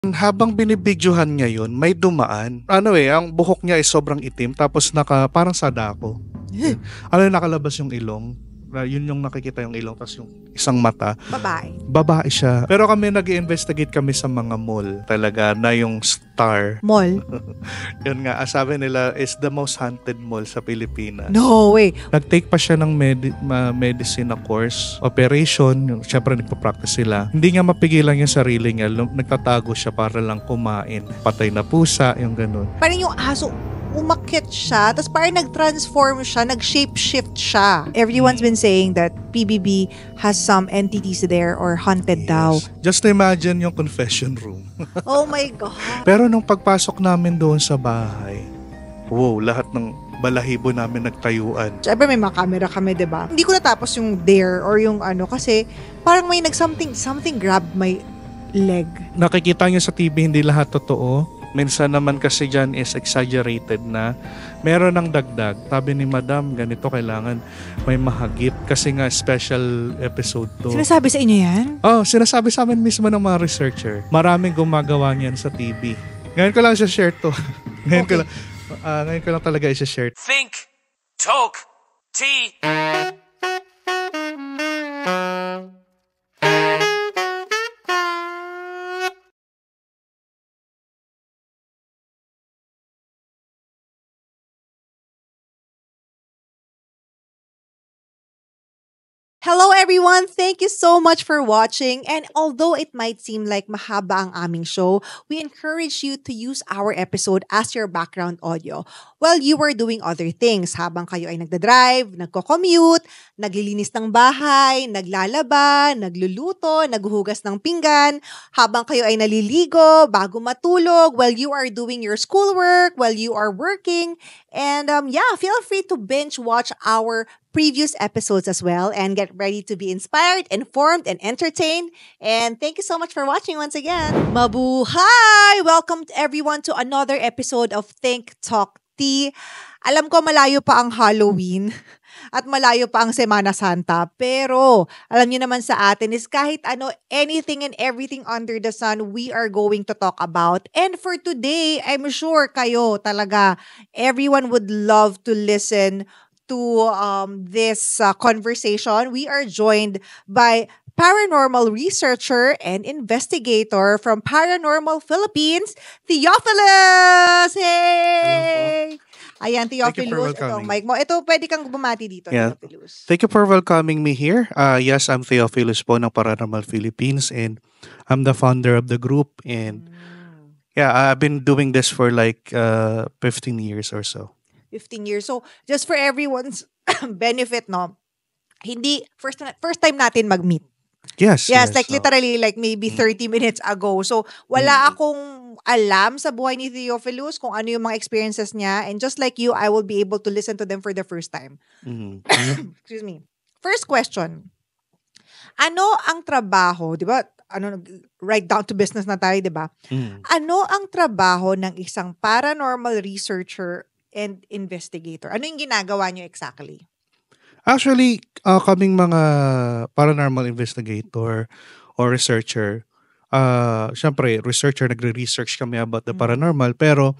Habang binibidyohan niya yun, may dumaan. Ang buhok niya ay sobrang itim tapos parang sadako. Nakalabas yung ilong. Yun yung nakikita yung ilong tapos yung isang mata. Babae. Babae siya. Pero kami nag-i-investigate kami sa mga mall talaga na yung Star. Mall? Yun nga, sabi nila is the most haunted mall sa Pilipinas. No way. Nag-take pa siya ng medicine na course, operation, syempre nagpa-practice sila. Hindi nga mapigilan yung sarili niya, nagtatago siya para lang kumain. Patay na pusa, yung ganun. Parang yung aso, umakyat siya, tapos parang nag-transform siya, nag-shape-shift siya. Everyone's been saying that PBB has some entities there or haunted daw. Just imagine yung confession room. Oh my God. Pero nung pagpasok namin doon sa bahay, lahat ng balahibo namin nagtayuan. Siyempre may mga camera kami, diba? Hindi ko natapos yung dare or yung kasi parang may something grabbed my leg. Nakikita niyo sa TV, hindi lahat totoo. Minsan naman kasi dyan is exaggerated na. Meron ng dagdag. Sabi ni Madam, ganito kailangan may mahagip kasi nga special episode to. Sinasabi sa inyo yan? Sinasabi sa amin mismo ng mga researcher. Maraming gumagawa niyan sa TV. Ngayon ko lang share to. Ngayon ko lang talaga i-share. Think, talk, tea. Hello everyone! Thank you so much for watching, and although it might seem like mahaba ang aming show, we encourage you to use our episode as your background audio while you are doing other things. Habang kayo ay nagdadrive, nagko-commute, naglilinis ng bahay, naglalaba, nagluluto, naghuhugas ng pinggan, habang kayo ay naliligo, bago matulog, while you are doing your schoolwork, while you are working, and feel free to binge watch our previous episodes as well and get ready to be inspired, informed, and entertained. And thank you so much for watching once again. Mabuhay! Welcome to everyone to another episode of Think, Talk, Tea. Alam ko malayo pa ang Halloween at malayo pa ang Semana Santa, pero alam niyo naman sa atin is kahit anything and everything under the sun, we are going to talk about. And for today, I'm sure kayo talaga, everyone would love to listen to this conversation. We are joined by paranormal researcher and investigator from Paranormal Philippines, Theophilus! Hey! Ayan, Theophilus. Ito, mic mo. Ito, pwede kang bumati dito, Theophilus. Thank you for welcoming me here. Yes, I'm Theophilus po ng Paranormal Philippines, and I'm the founder of the group. And I've been doing this for like 15 years or so. 15 years. So, just for everyone's benefit, hindi, first time natin mag-meet. Yes. Like literally, like maybe 30 minutes ago. So, wala akong alam sa buhay ni Theophilus kung ano yung mga experiences niya. And just like you, I will be able to listen to them for the first time. Excuse me. First question. Ano ang trabaho, di ba? Right down to business na tayo, di ba? Ano ang trabaho ng isang paranormal researcher and investigator? Ano yung ginagawa nyo exactly? Actually, kaming mga paranormal investigator or researcher, syempre, researcher, nagre-research kami about the paranormal, pero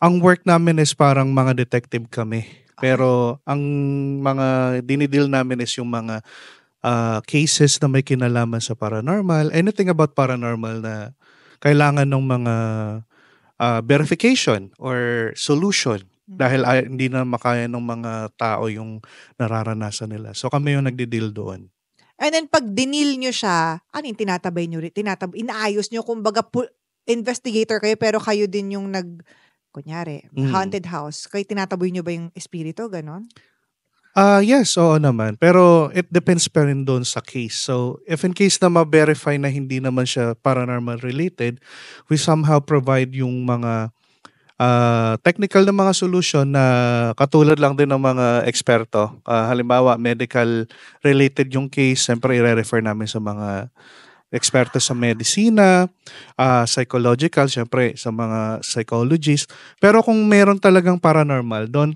ang work namin is parang mga detective kami. Pero ang mga dinidil namin is yung mga cases na may kinalaman sa paranormal, anything about paranormal na kailangan ng mga verification or solution. Dahil hindi na makaya ng mga tao yung nararanasan nila. So kami yung nagdi-deal doon. And then pag dinil nyo siya, ano yung tinatabay nyo? Inaayos nyo, kumbaga investigator kayo pero kayo din yung kunyari, haunted house. Kayo tinataboy nyo ba yung espiritu, ganon? Yes, oo naman. Pero it depends pa rin doon sa case. So if in case na ma-verify na hindi naman siya paranormal related, we somehow provide yung mga technical na mga solution na katulad lang din ng mga eksperto. Halimbawa, medical related yung case, siyempre i-refer namin sa mga eksperto sa medisina, psychological, siyempre sa mga psychologists. Pero kung meron talagang paranormal, doon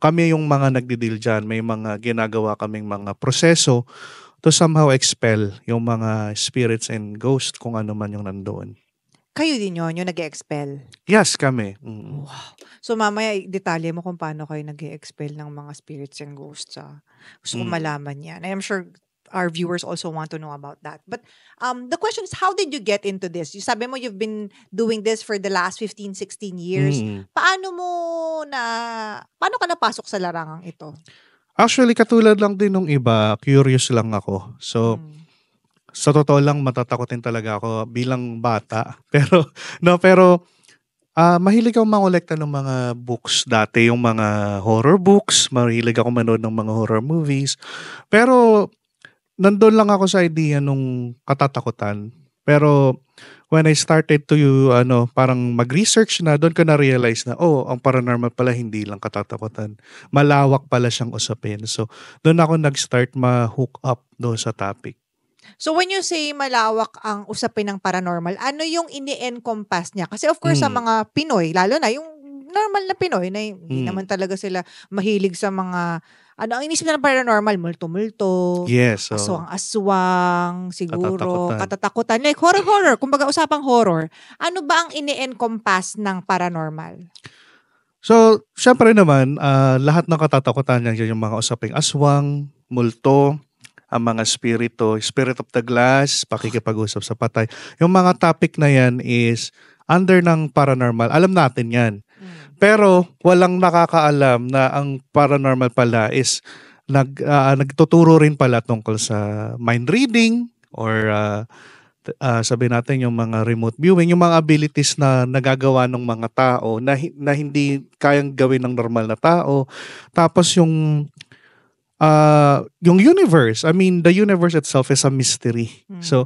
kami yung mga nagdi-deal dyan. May mga ginagawa kaming mga proseso to somehow expel yung mga spirits and ghosts kung ano man yung nandoon. Kayo din yun, yung nag-expel. Yes, kami. Mm. Wow. So mamaya detalye mo kung paano kayo nag-expel ng mga spirits and ghosts. Gusto ko malaman yan. I'm sure our viewers also want to know about that. But the question is, how did you get into this? You sabi mo you've been doing this for the last 15, 16 years. Paano ka napasok sa larangang ito? Actually, katulad lang din nung iba, curious lang ako. So, sa totoo lang, matatakotin talaga ako bilang bata. Pero mahilig ako mangolekta ng mga books dati, yung mga horror books. Mahilig ako manood ng mga horror movies. Pero nandun lang ako sa idea nung katatakutan. Pero when I started to parang mag-research na, doon ko na-realize na, ang paranormal pala hindi lang katatakutan. Malawak pala siyang usapin. So, doon ako nag-start ma-hook up doon sa topic. So when you say malawak ang usapin ng paranormal, ano yung ini-encompass niya? Kasi of course sa mga Pinoy, lalo na yung normal na Pinoy na hindi naman talaga sila mahilig sa mga ang inisip na ng paranormal, multo-multo, Yes. aswang-aswang, siguro, katatakutan. Like horror. Kumbaga usapang horror. Ano ba ang ini-encompass ng paranormal? So, syempre naman, lahat ng katatakutan niyan yung mga usaping aswang, multo, ang mga spirit of the glass, pakikipag-usap sa patay. Yung mga topic na yan is under ng paranormal. Alam natin yan. Pero walang nakakaalam na ang paranormal pala is nagtuturo rin pala tungkol sa mind reading or sabi natin yung mga remote viewing, yung mga abilities na nagagawa ng mga tao na hindi kayang gawin ng normal na tao. Tapos yung universe, the universe itself is a mystery. So,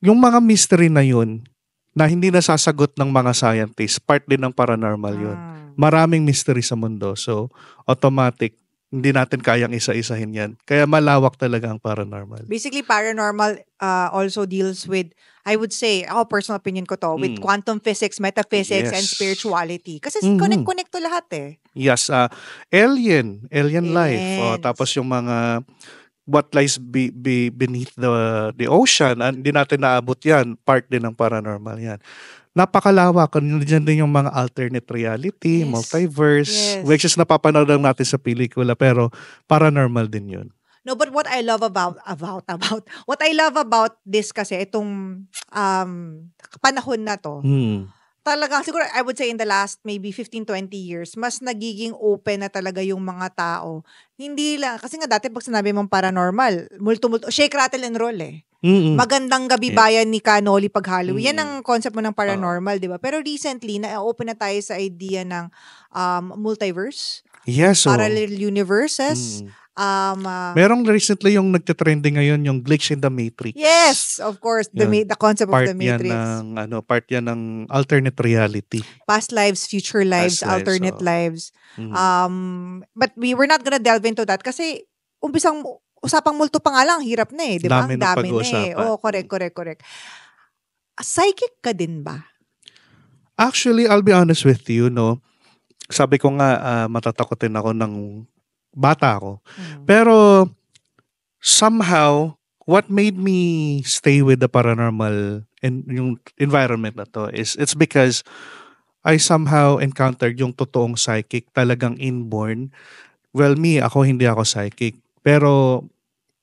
yung mga mystery na yun, na hindi nasasagot ng mga scientists, part din ng paranormal yun. Maraming mystery sa mundo. So, automatic, hindi natin kayang isa-isahin yan. Kaya malawak talaga ang paranormal. Basically, paranormal also deals with, I would say, personal opinion ko to, with quantum physics, metaphysics, and spirituality. Kasi connect to lahat eh. Yes, alien life. Tapos yung mga what lies beneath the ocean, hindi natin naabot yan. Part din ng paranormal yan. Napakalawak. Nandiyan din yung mga alternate reality, multiverse, which is napapanood lang natin sa pelikula, pero paranormal din yun. No, but what I love about this kasi itong panahon na to, talaga, siguro I would say in the last maybe 15-20 years, mas nagiging open na talaga yung mga tao. Hindi lang, kasi nga dati pag sinabi mong paranormal, multo, shake, rattle, and roll eh. Magandang gabi bayan ni Kanoli pag Halloween. Yan ang concept mo ng paranormal, di ba? Pero recently, na-open na tayo sa idea ng multiverse, parallel universes, merong recently yung nagte-trending ngayon yung glitch in the Matrix. Yes, of course, the concept of the Matrix. Part yan ng alternate reality. Past lives, future lives, alternate lives. But we were not gonna delve into that kasi usapang multo pa nga lang, hirap na eh, di ba? Ang dami na eh. Correct. Psychic ka din ba? Actually, I'll be honest with you, no. Sabi ko nga, matatakotin ako ng bata ako. Pero somehow, what made me stay with the paranormal and yung environment na to is it's because I somehow encountered yung totoong psychic, talagang inborn. Well, hindi ako psychic. Pero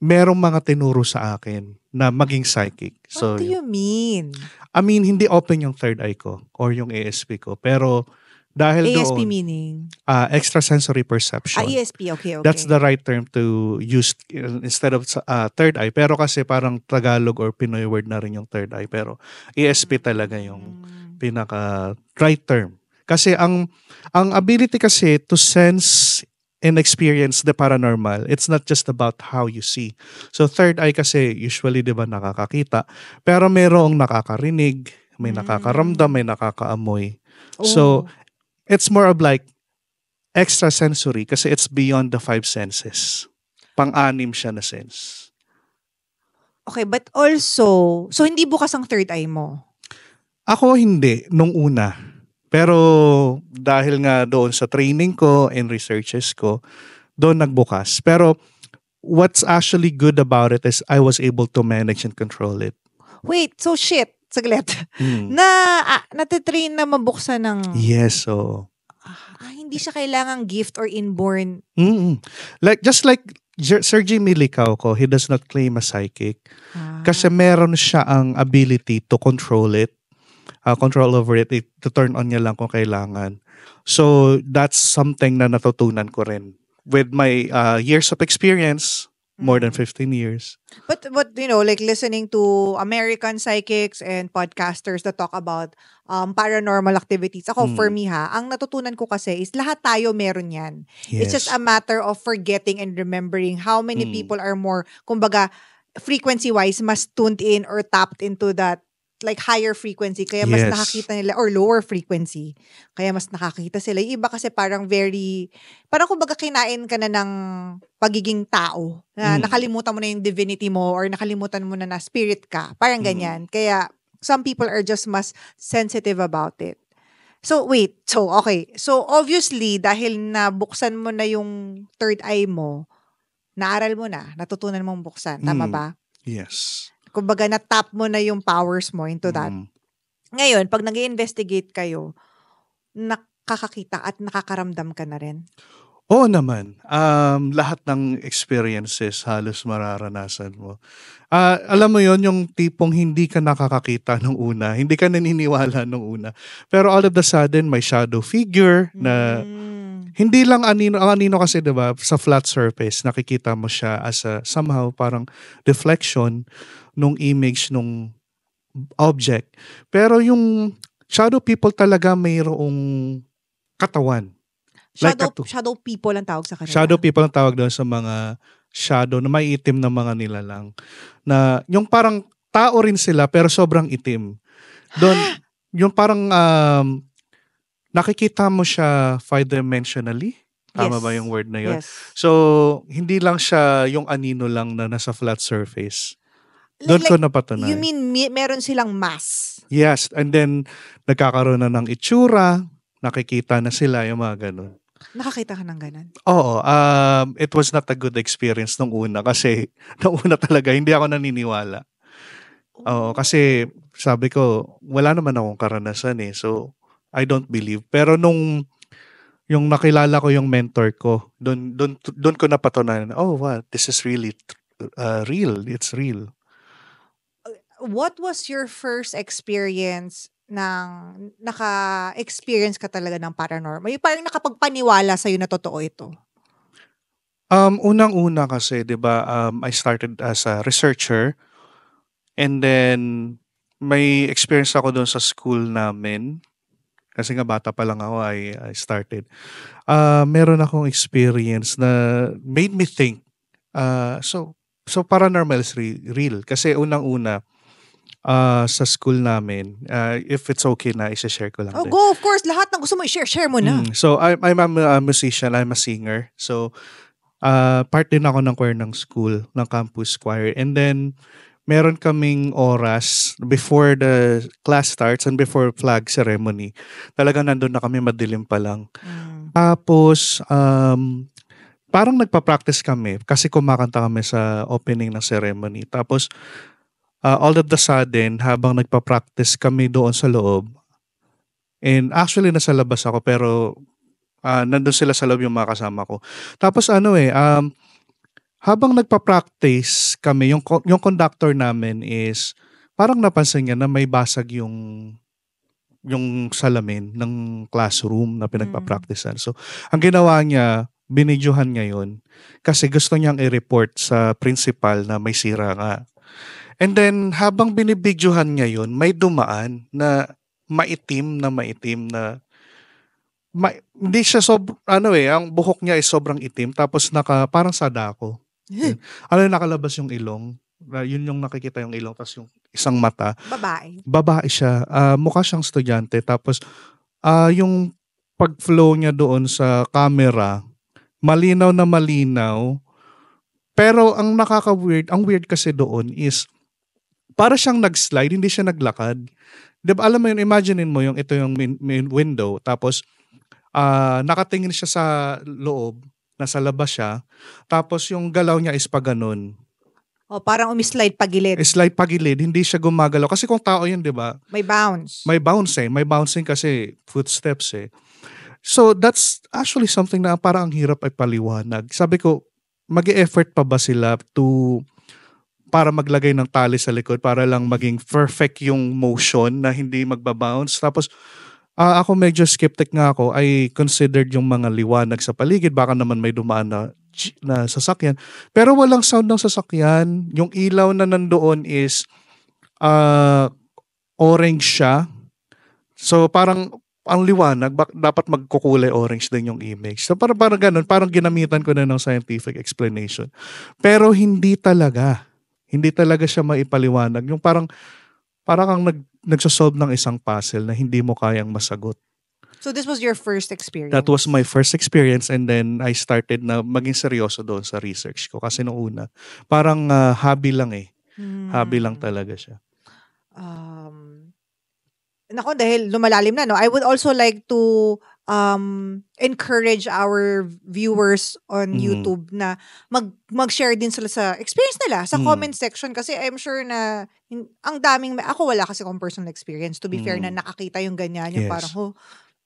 merong mga tinuro sa akin na maging psychic. What do you mean? Hindi open yung third eye ko or yung ASP ko. Pero dahil ASP doon, meaning? Extrasensory perception. ESP, okay. That's the right term to use instead of third eye. Pero kasi parang Tagalog or Pinoy word na rin yung third eye. Pero ESP talaga yung pinaka right term. Kasi ang ability kasi to sense and experience the paranormal, it's not just about how you see. So third eye kasi usually 'di ba nakakakita, pero merong nakakarinig, may nakakaramdam, may nakakaamoy. So it's more of like extrasensory kasi it's beyond the five senses. Pang-anim siya na sense. Okay, but also, so hindi bukas ang third eye mo? Ako hindi, nung una. Pero dahil nga doon sa training ko and researches ko, doon nagbukas. Pero what's actually good about it is I was able to manage and control it. Wait, so shit. saglit. Mm. Na natitrain na mabuksan ng Yes, oo. hindi siya kailangang gift or inborn. Just like Sir Jimmy Licauco, he does not claim a psychic. Ah. Kasi meron siya ang ability to control it, control over it, to turn on niya lang kung kailangan. So that's something na natutunan ko rin with my years of experience, more than 15 years. But like listening to American psychics and podcasters that talk about paranormal activities. Ako, for me ang natutunan ko kasi is lahat tayo meron yan. It's just a matter of forgetting and remembering how many people are more, kumbaga, frequency-wise, mas tuned in or tapped into that like higher frequency, kaya mas nakakita nila, or lower frequency, kaya mas nakakita sila. Yung iba kasi parang kumbaga kinain ka na ng pagiging tao, na nakalimutan mo na yung divinity mo, or nakalimutan mo na spirit ka, parang ganyan. Kaya some people are just mas sensitive about it. So wait, okay. So obviously, dahil nabuksan mo na yung third eye mo, naaral mo na, natutunan mong buksan, tama ba? Yes. Kumbaga, na-tap mo na yung powers mo into that. Ngayon, pag nag-i-investigate kayo, nakakakita at nakakaramdam ka na rin? Oo naman. Lahat ng experiences halos mararanasan mo. Alam mo yon, yung tipong hindi ka nakakakita nung una, hindi ka naniniwala nung una. Pero all of a sudden, may shadow figure na hindi lang anino. Ang anino kasi, diba, sa flat surface, nakikita mo siya as a somehow parang reflection nung image nung object. Pero yung shadow people talaga mayroong katawan. Shadow people ang tawag sa kanila. Shadow people ang tawag doon sa mga shadow na may itim na mga nilalang. Na yung parang tao rin sila pero sobrang itim. Doon, yung parang nakikita mo siya five-dimensionally. Tama ba yung word na yun? Yes. So, hindi lang siya yung anino lang na nasa flat surface. Doon ko napatunayan. You mean meron silang mass? Yes. And then, nagkakaroon na ng itsura. Nakikita na sila yung mga ganun. Nakakita ka ng ganun? Oo. It was not a good experience nung una. Kasi, nung una talaga, hindi ako naniniwala. Oo. Kasi, sabi ko, wala naman akong karanasan eh. So, I don't believe. Pero yung nakilala ko yung mentor ko, doon ko napatunayan, oh, wow, this is really real. It's real. What was your first experience ng naka-experience ka talaga ng paranormal? Yung parang nakapagpaniwala sa'yo na totoo ito? Unang-una kasi, di ba, I started as a researcher, and then may experience ako doon sa school namin. Kasi nga bata pa lang ako, I started. Meron akong experience na made me think. So paranormal is real. Kasi unang-una, sa school namin, if it's okay na, i-share ko lang din. Go, of course. Lahat ng gusto mo i-share mo na. So, I'm a musician, I'm a singer. So, part din ako ng choir ng school, ng campus choir. And then, meron kaming oras before the class starts and before flag ceremony. Talagang nandun na kami, madilim pa lang. Tapos, parang nagpa-practice kami kasi kumakanta kami sa opening ng ceremony. Tapos, all of the sudden, habang nagpa-practice kami doon sa loob, and actually nasa labas ako pero nandun sila sa loob yung mga kasama ko. Tapos habang nagpa-practice kami, yung conductor namin is parang napansin niya na may basag yung salamin ng classroom na pinagpa-practicean. So, ang ginawa niya, binidyohan niya yun kasi gusto niyang i-report sa principal na may sira nga. And then, habang binibidyohan niya yun, may dumaan na maitim na hindi siya ang buhok niya ay sobrang itim tapos parang sadako. Nakalabas yung ilong. Yun yung nakikita yung ilong tapos yung isang mata. Babae siya. Mukha siyang estudyante. Tapos, yung pag-flow niya doon sa camera, malinaw na malinaw. Pero ang ang weird kasi doon is, para siyang nag-slide, hindi siya naglakad. Diba, alam mo yun, imaginein mo ito yung main window, tapos nakatingin siya sa loob, nasa labas siya, tapos yung galaw niya is pa ganun. O parang umislide pagilid. Slide pagilid, hindi siya gumagalaw. Kasi kung tao yun, di ba? May bounce. May bounce eh. May bouncing kasi footsteps eh. So that's actually something na parang ang hirap ay paliwanag. Sabi ko, mag-e-effort pa ba sila para maglagay ng tali sa likod para lang maging perfect yung motion na hindi magbabounce. Tapos ako medyo skeptic nga ako. I considered yung mga liwanag sa paligid. Baka naman may dumaan na sasakyan. Pero walang sound ng sasakyan. Yung ilaw na nandoon is orange siya. So parang ang liwanag, dapat magkukulay orange din yung image. So parang ganun, parang ginamitan ko na ng scientific explanation. Pero hindi talaga siya maipaliwanag. Yung parang kang nagsosolve ng isang puzzle na hindi mo kayang masagot. So this was your first experience? That was my first experience, and then I started na maging seryoso doon sa research ko. Kasi noong una, parang hobby lang eh. Hobby lang talaga siya. Nako, dahil lumalalim na, no? I would also like to encourage our viewers on YouTube na mag-share din sila sa experience nila sa comment section, kasi I'm sure na ang daming, ako wala kasi akong personal experience, to be fair, na nakakita yung ganyan, yung parang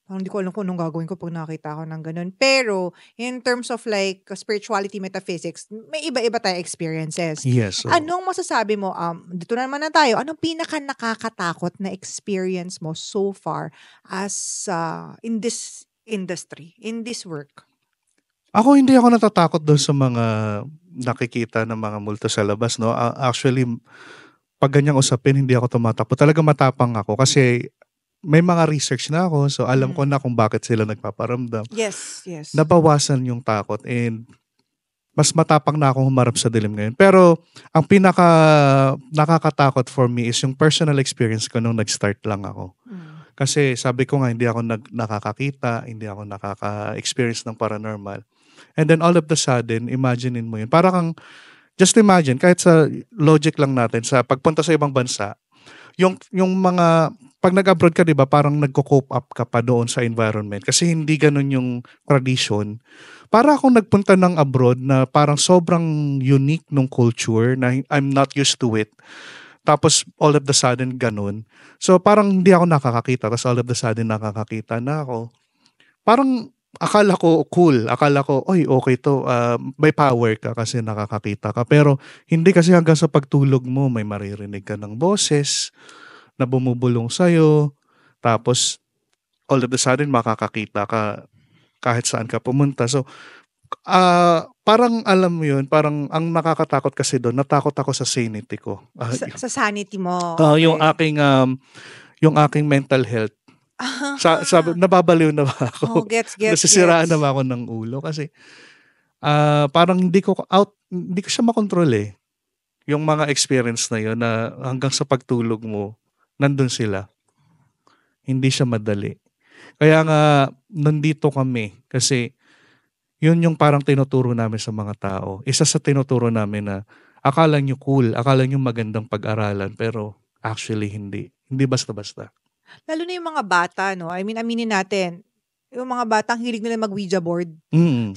parang hindi ko alam kung anong gagawin ko pag nakita ko ng ganun. Pero in terms of like spirituality, metaphysics, may iba-iba tayong experiences. Yes. So, Anong masasabi mo, dito na naman na tayo, anong pinaka nakakatakot na experience mo so far as in this industry, in this work? Ako hindi ako natatakot doon sa mga nakikita ng mga multo sa labas, no? Actually, pag ganyang usapin, hindi ako tumatakbo. Talaga matapang ako kasi may mga research na ako, so alam ko na kung bakit sila nagpaparamdam. Yes. Nabawasan yung takot, and mas matapang na akong humarap sa dilim ngayon. Pero ang pinaka nakakatakot for me is yung personal experience ko nung nag-start lang ako. Kasi sabi ko nga, hindi ako nakakakita, hindi ako nakaka-experience ng paranormal. And then all of the sudden, imaginein mo yun. Just imagine, kahit sa logic lang natin, sa pagpunta sa ibang bansa, yung mga, pag nag-abroad ka, di ba, parang nagko-cope up ka pa doon sa environment. Kasi hindi ganun yung tradition. Para akong nagpunta ng abroad na parang sobrang unique nung culture na I'm not used to it. Tapos all of the sudden ganun. So parang hindi ako nakakakita. Tapos all of the sudden nakakakita na ako. Parang akala ko cool. Akala ko, oy, okay to. May power ka kasi nakakakita ka. Pero hindi, kasi hanggang sa pagtulog mo, may maririnig ka ng boses na bumubulong sa'yo. Tapos all of the sudden makakakita ka kahit saan ka pumunta. So parang alam mo yun, parang ang nakakatakot kasi doon, natakot ako sa sanity ko. Sa sanity mo. Okay. Yung aking mental health. Sabi, nababaliw na ba ako? Gets. Nasisiraan na ba ako ng ulo? Kasi parang hindi ko siya makontrol eh. Yung mga experience na yun, na hanggang sa pagtulog mo, nandun sila. Hindi siya madali. Kaya nga, nandito kami. Kasi yun yung parang tinuturo namin sa mga tao. Isa sa tinuturo namin na akala nyo cool, akala nyo magandang pag-aralan, pero actually hindi. Hindi basta-basta. Lalo na yung mga bata, no? I mean, aminin natin, yung mga batang hilig nila mag-Ouija board.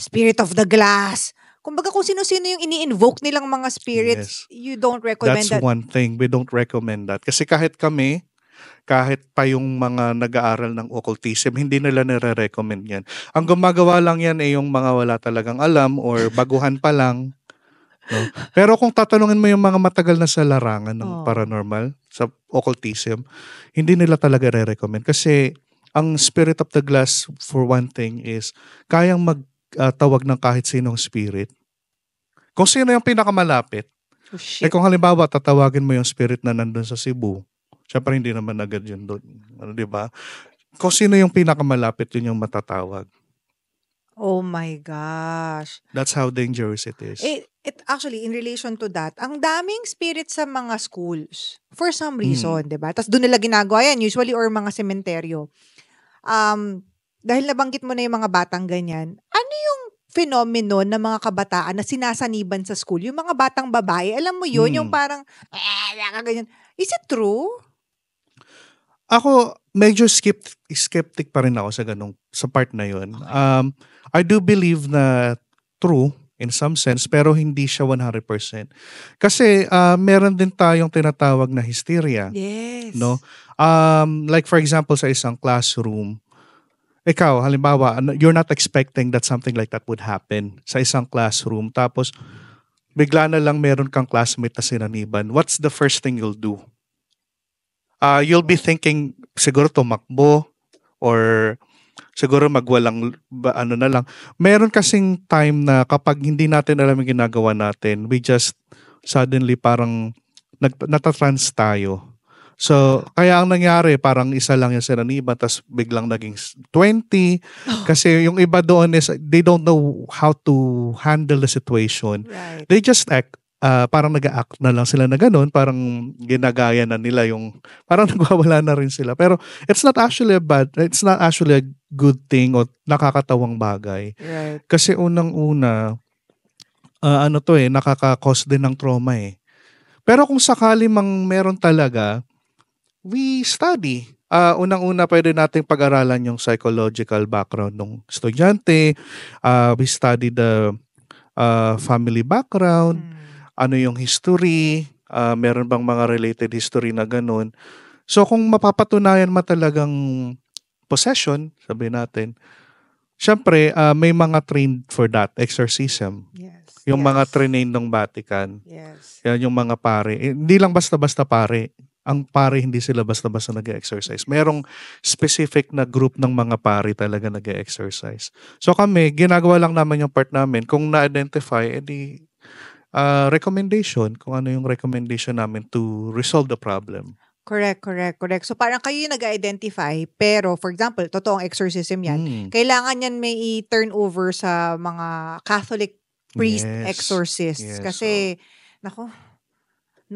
Spirit of the glass. Kumbaga kung sino-sino yung ini-invoke nilang mga spirits, you don't recommend that. That's one thing. We don't recommend that. Kasi kahit pa yung mga nag-aaral ng occultism, hindi nila nire-recommend yan. Ang gumagawa lang yan ay yung mga wala talagang alam or baguhan pa lang. No? Pero kung tatanungin mo yung mga matagal na sa larangan ng paranormal, sa occultism, hindi nila talaga re-recommend. Kasi ang spirit of the glass, for one thing, is kayang magtawag ng kahit sinong spirit. Kung sino yung pinakamalapit. Kung halimbawa, tatawagin mo yung spirit na nandun sa Cebu, syempre hindi naman agad yun doon. Di ba? Kung sino yung pinakamalapit, yun yung matatawag. Oh my gosh. That's how dangerous it is. It actually, in relation to that, ang daming spirit sa mga schools. For some reason, di ba? Tapos doon nila ginagawa yan, usually, or mga sementeryo. Dahil nabanggit mo na yung mga batang ganyan, ano yung phenomenon ng mga kabataan na sinasaniban sa school? Yung mga batang babae, alam mo yun, yung parang, ganyan. Is it true? Ako, medyo skeptic pa rin ako sa part na yun. I do believe na true, in some sense, pero hindi siya 100%. Kasi meron din tayong tinatawag na hysteria, Yes. no? Like for example, sa isang classroom, ikaw, halimbawa, you're not expecting that something like that would happen sa isang classroom. Tapos, bigla na lang meron kang classmate na sinaniban. What's the first thing you'll do? You'll be thinking, siguro tumakbo or siguro magwalang ano na lang. Meron kasing time na kapag hindi natin alam yung ginagawa natin, we just suddenly parang natatrans tayo. So, kaya ang nangyari, parang isa lang yung sinaniban, tapos biglang naging 20. Kasi yung iba doon is, they don't know how to handle the situation. Right. They just act, parang nag-act na lang sila na ganun, parang ginagaya na nila yung, parang nagwawala na rin sila. Pero it's not actually a good thing o nakakatawang bagay. Right. Kasi unang-una, nakaka-cause din ng trauma eh. Pero kung sakali mang meron talaga, we study. Unang-una, pwede nating pag-aralan yung psychological background ng estudyante. We study the family background, ano yung history, meron bang mga related history na ganun. So kung mapapatunayan mo talagang possession, sabihin natin, syempre may mga trained for that, exorcism. Yes. Yung mga trained ng Vatican. Yes. Yan yung mga pare. Hindi lang basta-basta pare. Ang pare hindi sila basta-basta nag-exercise. Merong specific na group ng mga pare talaga nag-exercise. So kami, ginagawa lang naman yung part namin. Kung na-identify, edi recommendation. Kung ano yung recommendation namin to resolve the problem. Correct. So parang kayo yung nag-identify, pero for example, totoong exorcism yan, kailangan yan may i-turn over sa mga Catholic priest exorcists. Yes. Kasi, Naku,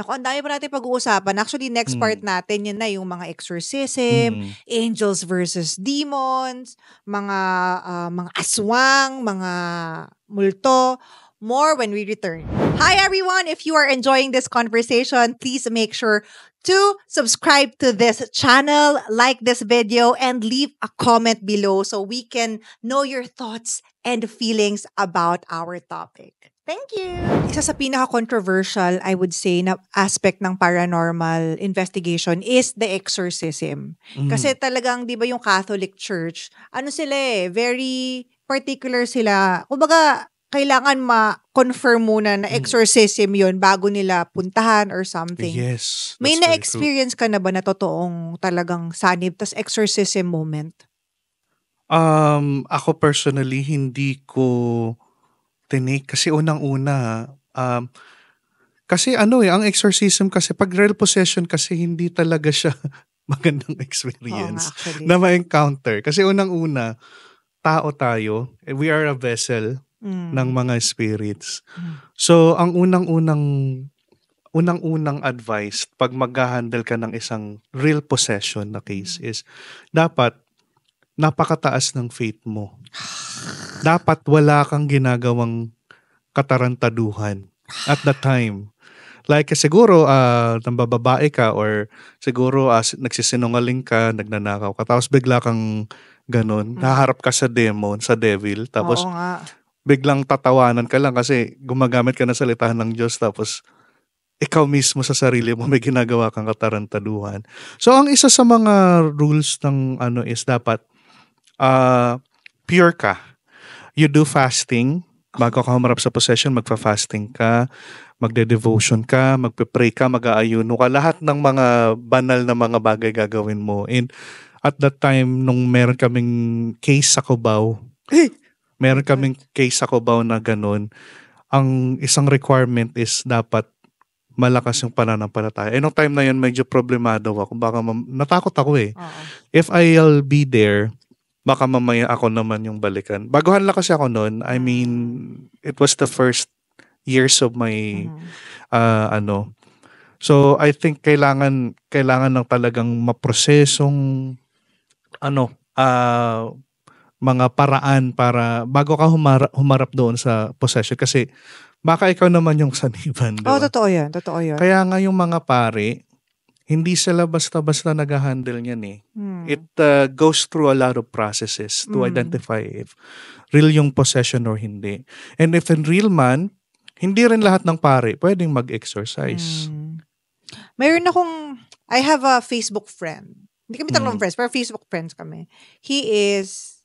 ang dami pa natin pag-uusapan. Actually, next part natin, yun na yung mga exorcism, angels versus demons, mga aswang, mga multo. More when we return. Hi everyone! If you are enjoying this conversation, please make sure to subscribe to this channel, like this video, and leave a comment below so we can know your thoughts and feelings about our topic. Thank you! Isa sa pinaka-controversial, I would say, na aspect ng paranormal investigation is the exorcism. Kasi talagang, di ba yung Catholic Church, very particular sila. Kumbaga, kailangan ma-confirm muna na exorcism yun bago nila puntahan or something. Yes. May na-experience ka na ba na totoong talagang sanib tas exorcism moment? Ako personally, hindi ko tinake kasi unang-una, kasi ang exorcism kasi pag real possession kasi hindi talaga siya magandang experience na ma-encounter. Kasi unang-una, tao tayo, we are a vessel ng mga spirits. So, ang unang-unang advice pag mag-handle ka ng isang real possession na case is dapat napakataas ng faith mo. Dapat wala kang ginagawang katarantaduhan at the time. Like siguro nambababae ka or siguro nagsisinungaling ka, nagnanakaw ka, tapos bigla kang ganun, naharap ka sa demon, sa devil, tapos biglang tatawanan ka lang kasi gumagamit ka ng salita ng Diyos tapos ikaw mismo sa sarili mo may ginagawa kang katarantaduhan. So ang isa sa mga rules ng is dapat pure ka. You do fasting. Bago ka humarap sa possession, magpa-fasting ka, magde-devotion ka, magpe-pray ka, mag-aayuno ka. Lahat ng mga banal na mga bagay gagawin mo. And at that time, nung meron kaming case sa Cubao, na ganun, ang isang requirement is dapat malakas yung pananampalataya. Nung time na yun, medyo problemado ako. Baka natakot ako eh. If I'll be there, baka mamaya ako naman yung balikan. Baguhan lang kasi ako noon. I mean, it was the first years of my So, I think kailangan ng talagang maprosesong mga paraan para bago ka humarap doon sa possession kasi baka ikaw naman yung saniban, diba? Totoo yan. Kaya nga yung mga pare, hindi sila basta-basta nag-handle niyan eh. It goes through a lot of processes to identify if real yung possession or hindi. And if in real man, hindi rin lahat ng pare pwedeng mag-exercise. I have a Facebook friend. Hindi kami talagang friends, pero Facebook friends kami. He is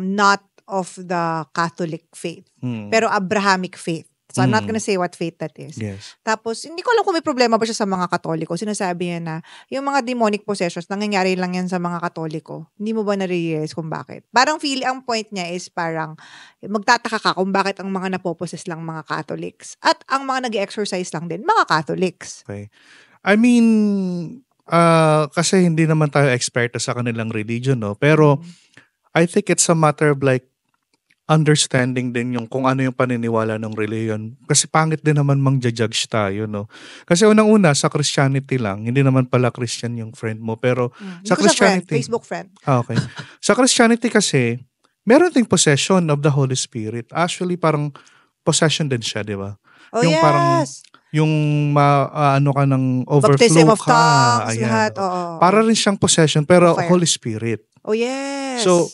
not of the Catholic faith, pero Abrahamic faith. So, I'm not gonna say what faith that is. Yes. Tapos, hindi ko alam kung may problema ba siya sa mga Katoliko. Sinasabi niya na, yung mga demonic possessions, nangyayari lang yan sa mga Katoliko. Hindi mo ba na-realize kung bakit? Parang ang point niya is parang, magtataka ka kung bakit ang mga napoposes lang mga Catholics. At ang mga nag-exercise lang din, mga Catholics. Okay. I mean, kasi hindi naman tayo eksperto sa kanilang religion, no? Pero, I think it's a matter of like, understanding din yung kung ano yung paniniwala ng religion. Kasi pangit din naman mang-judge tayo, no? Kasi unang-una, sa Christianity lang, hindi naman pala Christian yung friend mo. Pero sa Christianity... Facebook friend. Okay. Sa Christianity kasi, meron ding possession of the Holy Spirit. Actually, parang possession din siya, di ba? Oh, yung yes! Parang, yung ano ka ng overflow Baptism of ka. tongues, Ayan. lahat. Oo. Para rin siyang possession, pero Fire. Holy Spirit. Oh, yes! So,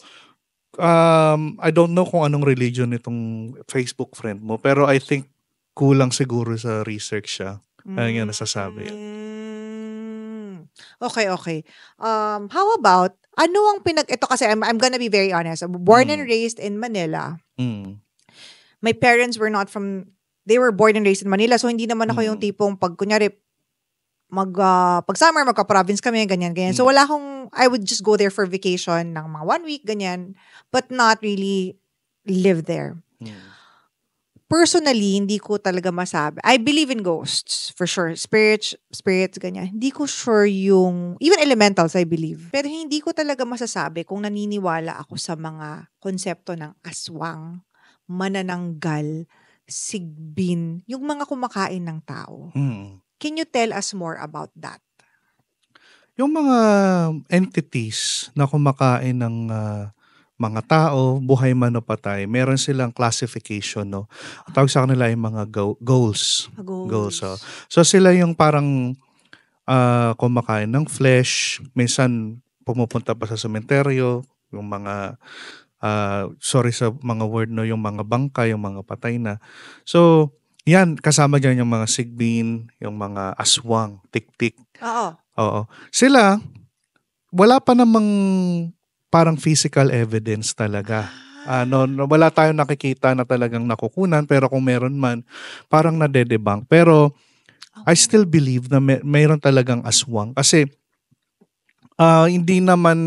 I don't know kung anong religion itong Facebook friend mo, pero I think kulang siguro sa research siya. Kaya nga nasasabi yan. Okay. How about, ano ang ito kasi I'm gonna be very honest. I'm born and raised in Manila. My parents were not they were born and raised in Manila, so hindi naman ako yung tipong pag kunyari, pag summer, magka-province kami, ganyan. So wala I would just go there for vacation ng mga 1 week, ganyan, but not really live there. Personally, hindi ko talaga masabi. I believe in ghosts, for sure. Spirits, ganyan. Hindi ko sure even elementals, I believe. Pero hindi ko talaga masasabi kung naniniwala ako sa mga konsepto ng aswang, manananggal, sigbin, yung mga kumakain ng tao. Can you tell us more about that? Yung mga entities na kumakain ng mga tao, buhay man o patay, meron silang classification, no? Ang tawag sa kanila ay mga ghouls. Ghouls. So sila yung parang kumakain ng flesh, minsan pumupunta pa sa sementeryo, yung mga sorry sa mga word, no, yung mga bangka, yung mga patay na. So yan, kasama dyan yung mga sigbin, yung mga aswang, tik-tik. Oo. Sila, wala pa namang parang physical evidence talaga. Wala tayong nakikita na talagang nakukunan, pero kung meron man, parang nade-debunk. Pero I still believe na mayroon talagang aswang. Kasi hindi naman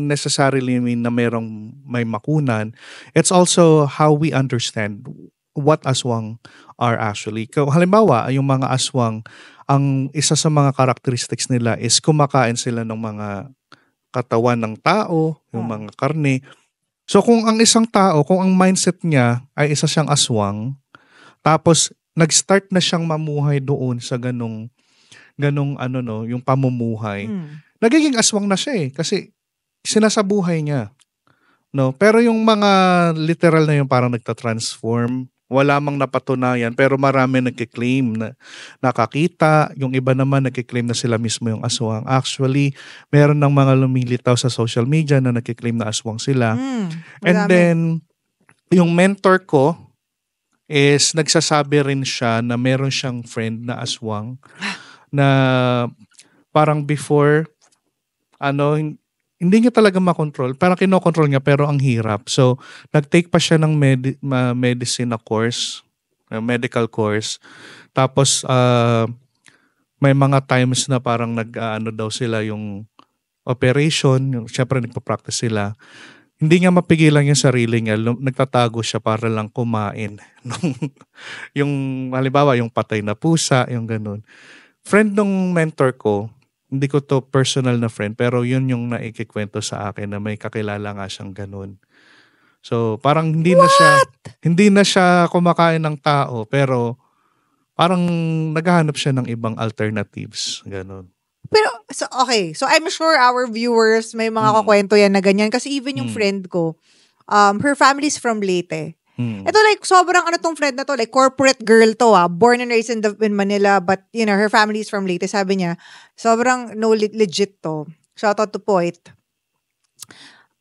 necessarily mean na may makunan. It's also how we understand what aswang are actually. Halimbawa, yung mga aswang, ang isa sa mga characteristics nila is kumakain sila ng mga katawan ng tao, yung mga karne. So kung ang isang tao, kung ang mindset niya ay isa siyang aswang, tapos nag-start na siyang mamuhay doon sa ganong yung pamumuhay, nagiging aswang na siya eh, kasi sinasabuhay niya. No? Pero yung mga literal na yung parang nagta-transform, wala mang napatunayan, pero marami nagkiklaim na nakakita. Yung iba naman nagkiklaim na sila mismo yung aswang. Actually, meron ng mga lumilitaw sa social media na nagkiklaim na aswang sila. And then, yung mentor ko is nagsasabi rin siya na meron siyang friend na aswang na parang before, hindi niya talaga makontrol. Parang kinokontrol niya pero ang hirap. So, nag-take pa siya ng medicine na course, medical course. Tapos, may mga times na parang daw sila yung operation. Siyempre, nagpa-practice sila. Hindi niya mapigilan yung sarili niya. Nagtatago siya para lang kumain. Yung, halimbawa, yung patay na pusa, yung ganun. Friend nung mentor ko, hindi ko to personal na friend, pero yun yung naikikwento sa akin na may kakilala nga siyang ganun. So, parang hindi na siya kumakain ng tao, pero parang naghahanap siya ng ibang alternatives. Ganun. Pero, okay. So, I'm sure our viewers may mga kukwento yan na ganyan. Kasi even yung friend ko, her family's from Leyte. Ito like, sobrang ano tong friend na to, like corporate girl to born and raised in Manila, but her family is from Leyte. Sabi niya, sobrang legit to. Shout out to Poit.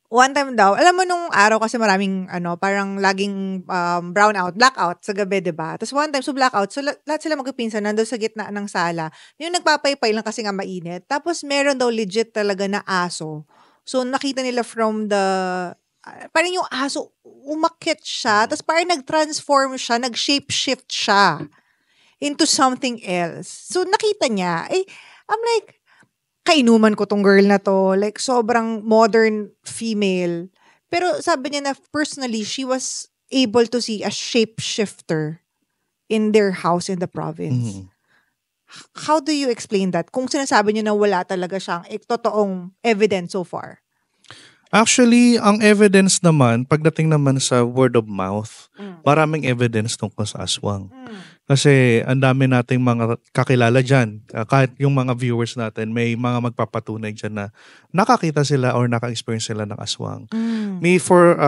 One time daw, alam mo nung araw kasi maraming parang laging blackout sa gabi, 'di ba? Tapos one time blackout, so lahat sila magpipinsan nandoon sa gitna ng sala. Yung nagpapaypay lang kasi nga mainit. Tapos meron daw legit talaga na aso. So nakita nila from the parang yung aso umakyat siya, tapos parang nag-transform siya, nag-shape-shift siya into something else. So nakita niya, I'm like, kainuman ko tong girl na to. Like, sobrang modern female. Pero sabi niya na personally, she was able to see a shapeshifter in their house in the province. How do you explain that? Kung sinasabi niyo na wala talaga siyang totoong evidence so far. Actually, ang evidence naman, pagdating naman sa word of mouth, maraming evidence tungkol sa aswang. Kasi ang dami nating mga kakilala dyan. Kahit yung mga viewers natin, may mga magpapatunay dyan na nakakita sila or naka-experience sila ng aswang. Me, for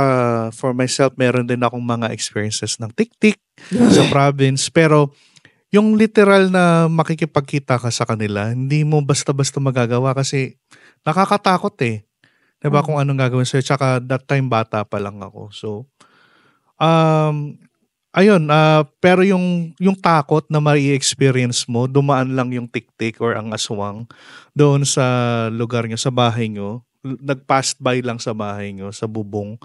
myself, meron din akong mga experiences ng tik-tik sa province. Pero yung literal na makikipagkita ka sa kanila, hindi mo basta-basta magagawa kasi nakakatakot eh. Diba kung anong gagawin sa'yo? Tsaka that time bata pa lang ako. So, ayun, pero yung takot na mai-experience mo, dumaan lang yung tik-tik or ang aswang doon sa lugar nyo, sa bahay nyo, nag-pass by lang sa bahay nyo, sa bubong,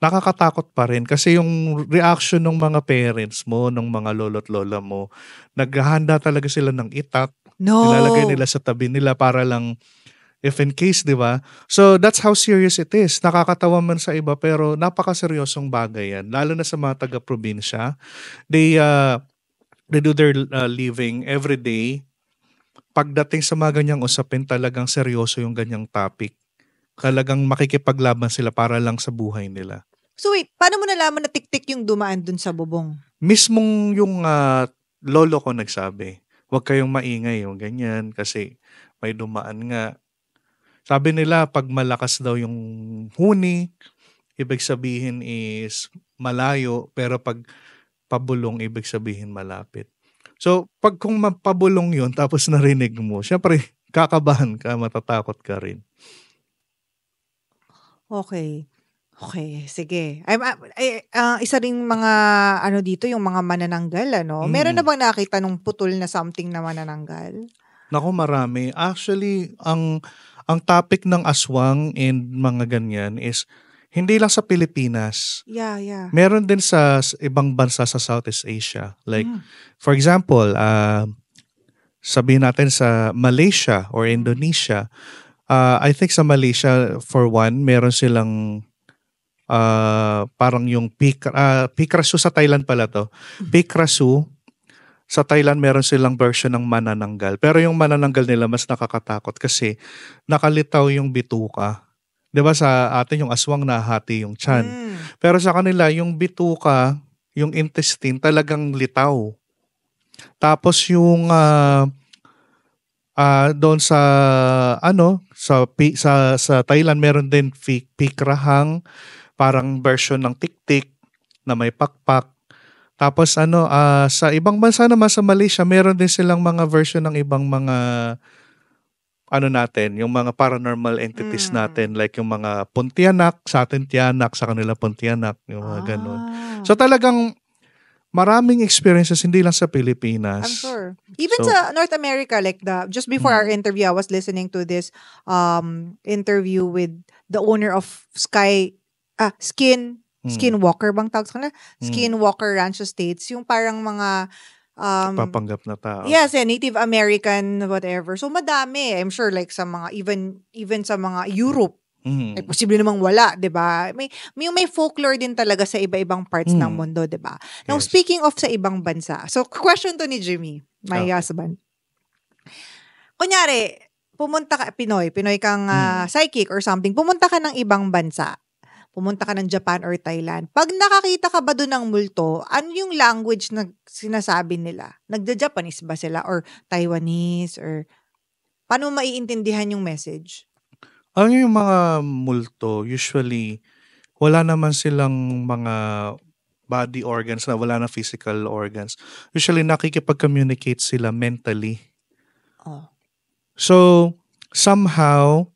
nakakatakot pa rin. Kasi yung reaction ng mga parents mo, ng mga lolo't lola mo, naghahanda talaga sila ng itak, nilalagay nila sa tabi nila para lang if in case, di ba? So, that's how serious it is. Nakakatawa man sa iba, pero napakaseryosong bagay yan. Lalo na sa mga taga-probinsya. They do their living every day. Pagdating sa mga ganyang usapin, talagang seryoso yung ganyang topic. Talagang makikipaglaban sila para lang sa buhay nila. So wait, paano mo nalaman na tik-tik yung dumaan dun sa bubong? Mismong yung lolo ko nagsabi, huwag kayong maingay yung ganyan kasi may dumaan nga. Sabi nila, pag malakas daw yung huni, ibig sabihin is malayo, pero pag pabulong, ibig sabihin malapit. So, pag kung mapabulong yun, tapos narinig mo, syempre, kakabahan ka, matatakot ka rin. Okay, sige. Isa ring mga, dito, yung mga manananggal, Meron na bang nakita nung putol na something na manananggal? Naku, marami. Actually, ang topic ng aswang and mga ganyan is hindi lang sa Pilipinas. Yeah. Meron din sa ibang bansa sa Southeast Asia. Like, for example, sabihin natin sa Malaysia or Indonesia. I think sa Malaysia, for one, meron silang parang yung Pikrasu sa Thailand pala to. Pikrasu. Sa Thailand, meron silang version ng manananggal. Pero yung manananggal nila mas nakakatakot kasi nakalitaw yung bituka. 'Di ba sa atin yung aswang nahati yung tiyan. Pero sa kanila, yung bituka, yung intestine talagang litaw. Tapos yung doon sa sa Thailand meron din pikrahang, parang version ng tik-tik na may pakpak. Tapos sa ibang bansa naman sa Malaysia, meron din silang mga version ng ibang mga natin, yung mga paranormal entities natin, like yung mga Pontianak, sa atin Tiyanak, sa kanila Pontianak, yung mga ganun. So talagang maraming experiences, hindi lang sa Pilipinas. I'm sure. Even sa North America, like just before our interview, I was listening to this interview with the owner of Skinwalker bang tawag sa kanila? Skinwalker Ranch Estates. Yung parang mga papanggap na tao. Yes, Native American whatever. So madami. I'm sure like sa mga even sa mga Europe. Eh, posible namang wala, 'di ba? May folklore din talaga sa iba-ibang parts ng mundo, 'di ba? Now, speaking of sa ibang bansa. So question to ni Jimmy, my husband. Kunyari, pumunta ka Pinoy kang psychic or something. Pumunta ka ng ibang bansa. Pumunta ka ng Japan or Thailand. Pag nakakita ka ba doon ng multo, ano yung language na sinasabi nila? Nagja-Japanese ba sila or Taiwanese or paano maiintindihan yung message? Yung mga multo, usually, wala naman silang mga body organs na wala na physical organs. Usually nakikipag-communicate sila mentally. Oh. So, somehow,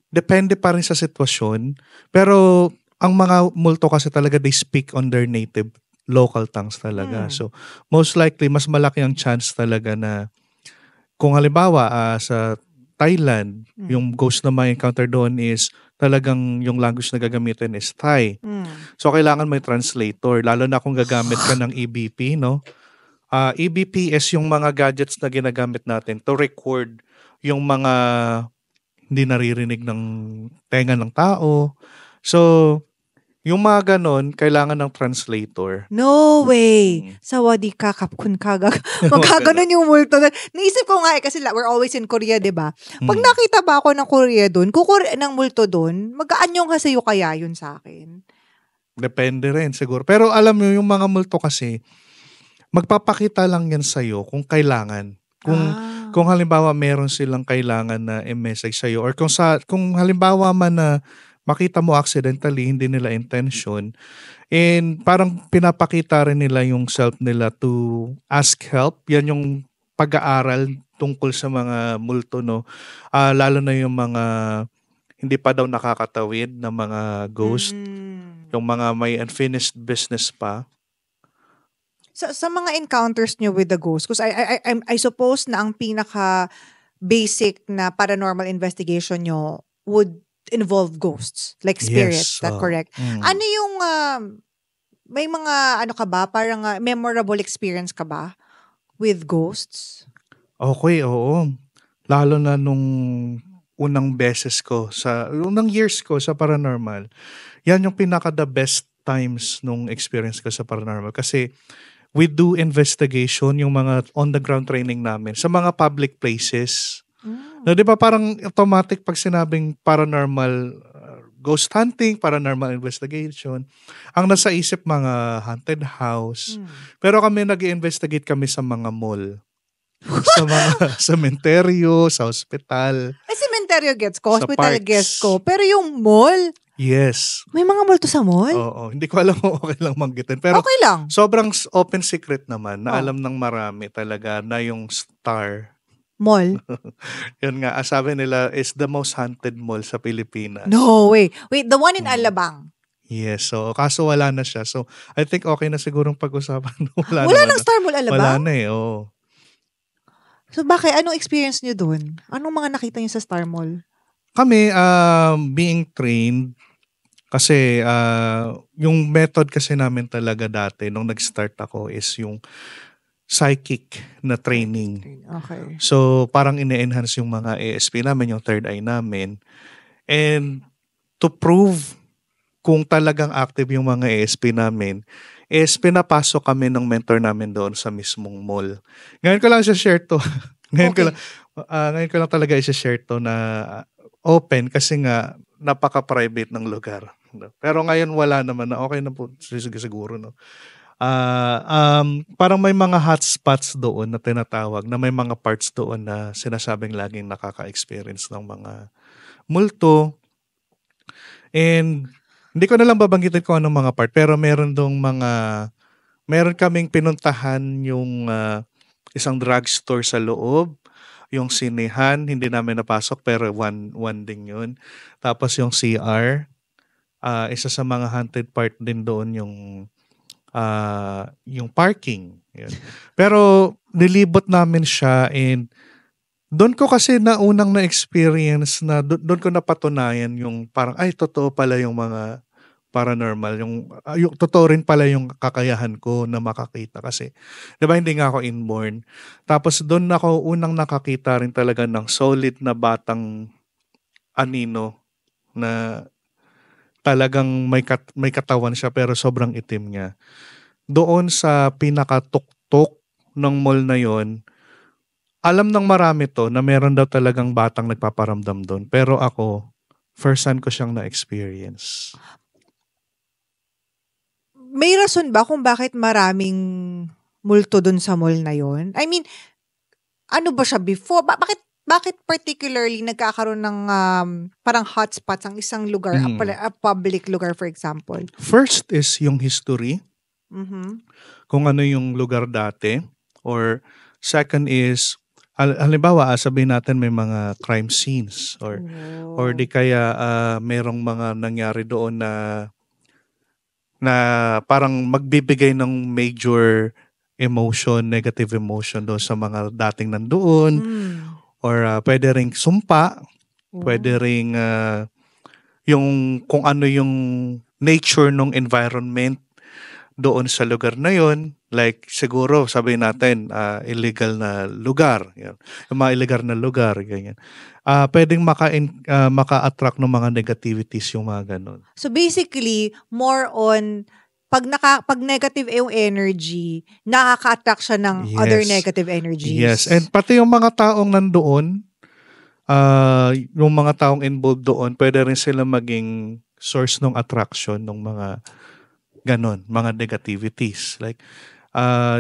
depende pa rin sa sitwasyon. Pero, ang mga multo kasi talaga, they speak on their native local tongues talaga. So, most likely, mas malaki ang chance talaga na kung halimbawa sa Thailand, yung ghost na may encounter doon is talagang yung language na gagamitin is Thai. So, kailangan may translator. Lalo na kung gagamit ka ng EVP, no? EVP is yung mga gadgets na ginagamit natin to record yung mga hindi naririnig ng tenga ng tao. So, yung mga ganon, kailangan ng translator. No way! Sawadi ka, kapkun ka. Magkaganon yung multo. Naisip ko nga kasi we're always in Korea, di ba? Pag nakita ba ako ng Korea doon, ng multo doon, mag-aanyong kasayo kaya yun sa akin? Depende rin siguro. Pero alam mo, yung mga multo kasi, magpapakita lang yan sa'yo kung kailangan. Kung halimbawa meron silang kailangan na i-message sa'yo or kung halimbawa man na makita mo accidentally, hindi nila intention, and parang pinapakita rin nila yung self nila to ask help. Yan yung pag-aaral tungkol sa mga multo, no? Lalo na yung mga hindi pa daw nakakatawid na mga ghost, yung mga may unfinished business pa. Sa mga encounters nyo with the ghost, because I suppose na ang pinaka basic na paranormal investigation nyo would involve ghosts, like spirits. Yes, That correct? Ano yung may mga ka ba, parang memorable experience ka ba with ghosts? Okay, oo. Lalo na nung unang beses ko unang years ko sa paranormal. Yan yung pinaka the best times nung experience ko sa paranormal kasi we do investigation, yung mga on the ground training namin sa mga public places. No, di ba parang automatic pag sinabing paranormal ghost hunting, paranormal investigation, ang nasa isip mga haunted house. Pero kami nag-i-investigate kami sa mga mall. Sa mga sementeryo, sa hospital. Sementeryo gets ko, sa hospital parks. gets ko. Pero yung mall, Yes. may mga multo sa mall? Oo. Hindi ko alam kung okay lang manggitin. Pero Okay lang. sobrang open secret naman na alam ng marami talaga na yung Star Mall? Yun nga, sabi nila is the most haunted mall sa Pilipinas. No way. Wait, the one in Alabang. Yes, so kaso wala na siya. So I think okay na sigurong pag-usapan. Wala nang Star Mall Alabang? Wala na oo. So bakit? Anong experience nyo dun? Anong mga nakita nyo sa Star Mall? Kami, being trained, kasi yung method kasi namin talaga dati nung nag-start ako is yung psychic na training. Okay. So, parang ine-enhance yung mga ASP namin, yung third eye namin. And to prove kung talagang active yung mga ASP namin, is pinapasok kami ng mentor namin doon sa mismong mall. Ngayon ko lang share to. Ngayon ko lang talaga i-share to na open kasi nga napaka-private ng lugar. Pero ngayon wala naman na okay na po siguro, no. Parang may mga hotspots doon na tinatawag na may mga parts doon na sinasabing laging nakaka-experience ng mga multo. And hindi ko na lang babanggitin kung anong mga part, pero meron kaming pinuntahan yung isang drugstore sa loob, yung sinehan, hindi namin napasok pero one ding yun. Tapos yung CR, isa sa mga haunted part din doon yung parking. Yan. Pero nilibot namin siya and doon ko kasi unang na-experience na doon ko napatunayan yung parang ay totoo pala yung mga paranormal, yung totoo rin pala yung kakayahan ko na makakita kasi 'di ba hindi nga ako inborn. Tapos doon ako unang nakakita rin talaga ng solid na batang anino na talagang may katawan siya pero sobrang itim niya. Doon sa pinakatuktok ng mall na yon, alam ng marami to na meron daw talagang batang nagpaparamdam doon. Pero ako, first time ko siyang na-experience. May rason ba kung bakit maraming multo doon sa mall na yon? I mean, ano ba siya before? Bakit particularly nagkakaroon ng parang hotspots ang isang lugar, a public lugar for example? First is yung history. Mhm. kung ano yung lugar dati. Or second is, halimbawa, sabihin natin may mga crime scenes or di Oh. kaya merong mga nangyari doon na parang magbibigay ng major emotion, negative emotion doon sa mga dating nandoon. Mm. Or pwede ring sumpa, pwede Oh. ring yung kung ano yung nature ng environment doon sa lugar na yon. Like siguro sabihin natin illegal na lugar, yan. Yung mga illegal na lugar, ganyan. Pwedeng maka-attract ng mga negativities yung mga ganun. So basically, more on pag negative yung energy, nakaka-attract siya ng other Yes. negative Yes. energies. And pati yung mga taong nandoon, yung mga taong involved doon, pwede rin sila maging source ng attraction ng mga ganon, mga negativities. Like,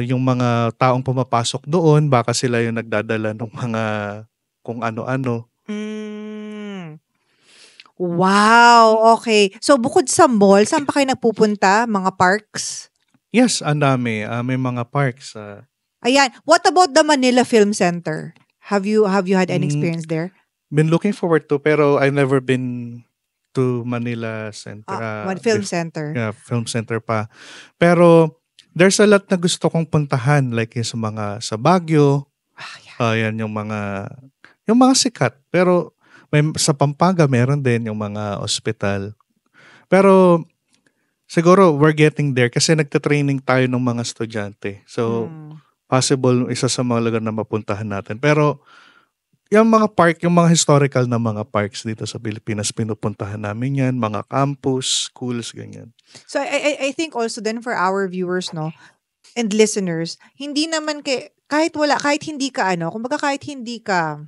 yung mga taong pumapasok doon, baka sila yung nagdadala ng mga kung ano-ano. Mm. Wow, okay. So bukod sa mall, saan pa kayo nagpupunta? Mga parks? Yes, ang dami. May mga parks. Ayan. What about the Manila Film Center? Have you had any experience there? Been looking forward to, pero I've never been to Manila Center. Film Center. Yeah, film center pa. Pero there's a lot na gusto kong puntahan, like yung sa Baguio. Yeah. Yan yung mga sikat. Pero sa Pampanga meron din yung mga ospital. Pero siguro we're getting there kasi nagte-training tayo ng mga estudyante. So possible isa sa mga lugar na mapuntahan natin. Pero yung mga park, yung mga historical na mga parks dito sa Pilipinas, pinupuntahan namin yan, mga campus, schools, ganyan. So I think also then for our viewers, no, and listeners, hindi naman kahit hindi ka kumbaga kahit hindi ka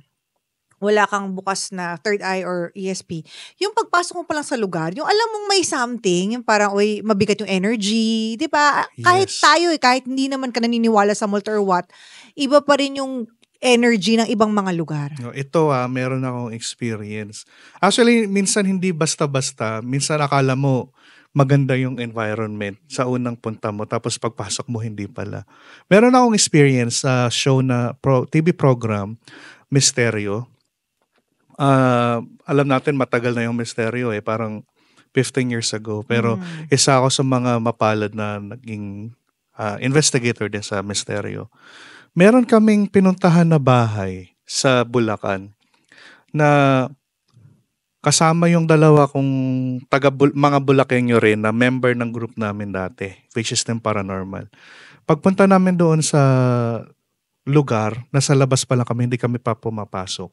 wala kang bukas na third eye or ESP, yung pagpasok mo pa lang sa lugar, yung alam mong may something, yung parang, uy, mabigat yung energy, di ba? Kahit Yes. tayo, kahit hindi naman ka naniniwala sa multi or what, iba pa rin yung energy ng ibang mga lugar. No, ito meron akong experience. Actually, minsan hindi basta-basta. Minsan akala mo maganda yung environment sa unang punta mo, tapos pagpasok mo hindi pala. Meron akong experience sa show na TV program, Misteryo. Alam natin matagal na yung Misteryo parang 15 years ago. Pero isa ako sa mga mapalad na naging investigator din sa Misteryo. Meron kaming pinuntahan na bahay sa Bulacan na kasama yung dalawa kong mga Bulakenyo rin na member ng group namin dati, which is ng Paranormal. Pagpunta namin doon sa lugar, nasa labas pa lang kami, hindi kami pa pumapasok.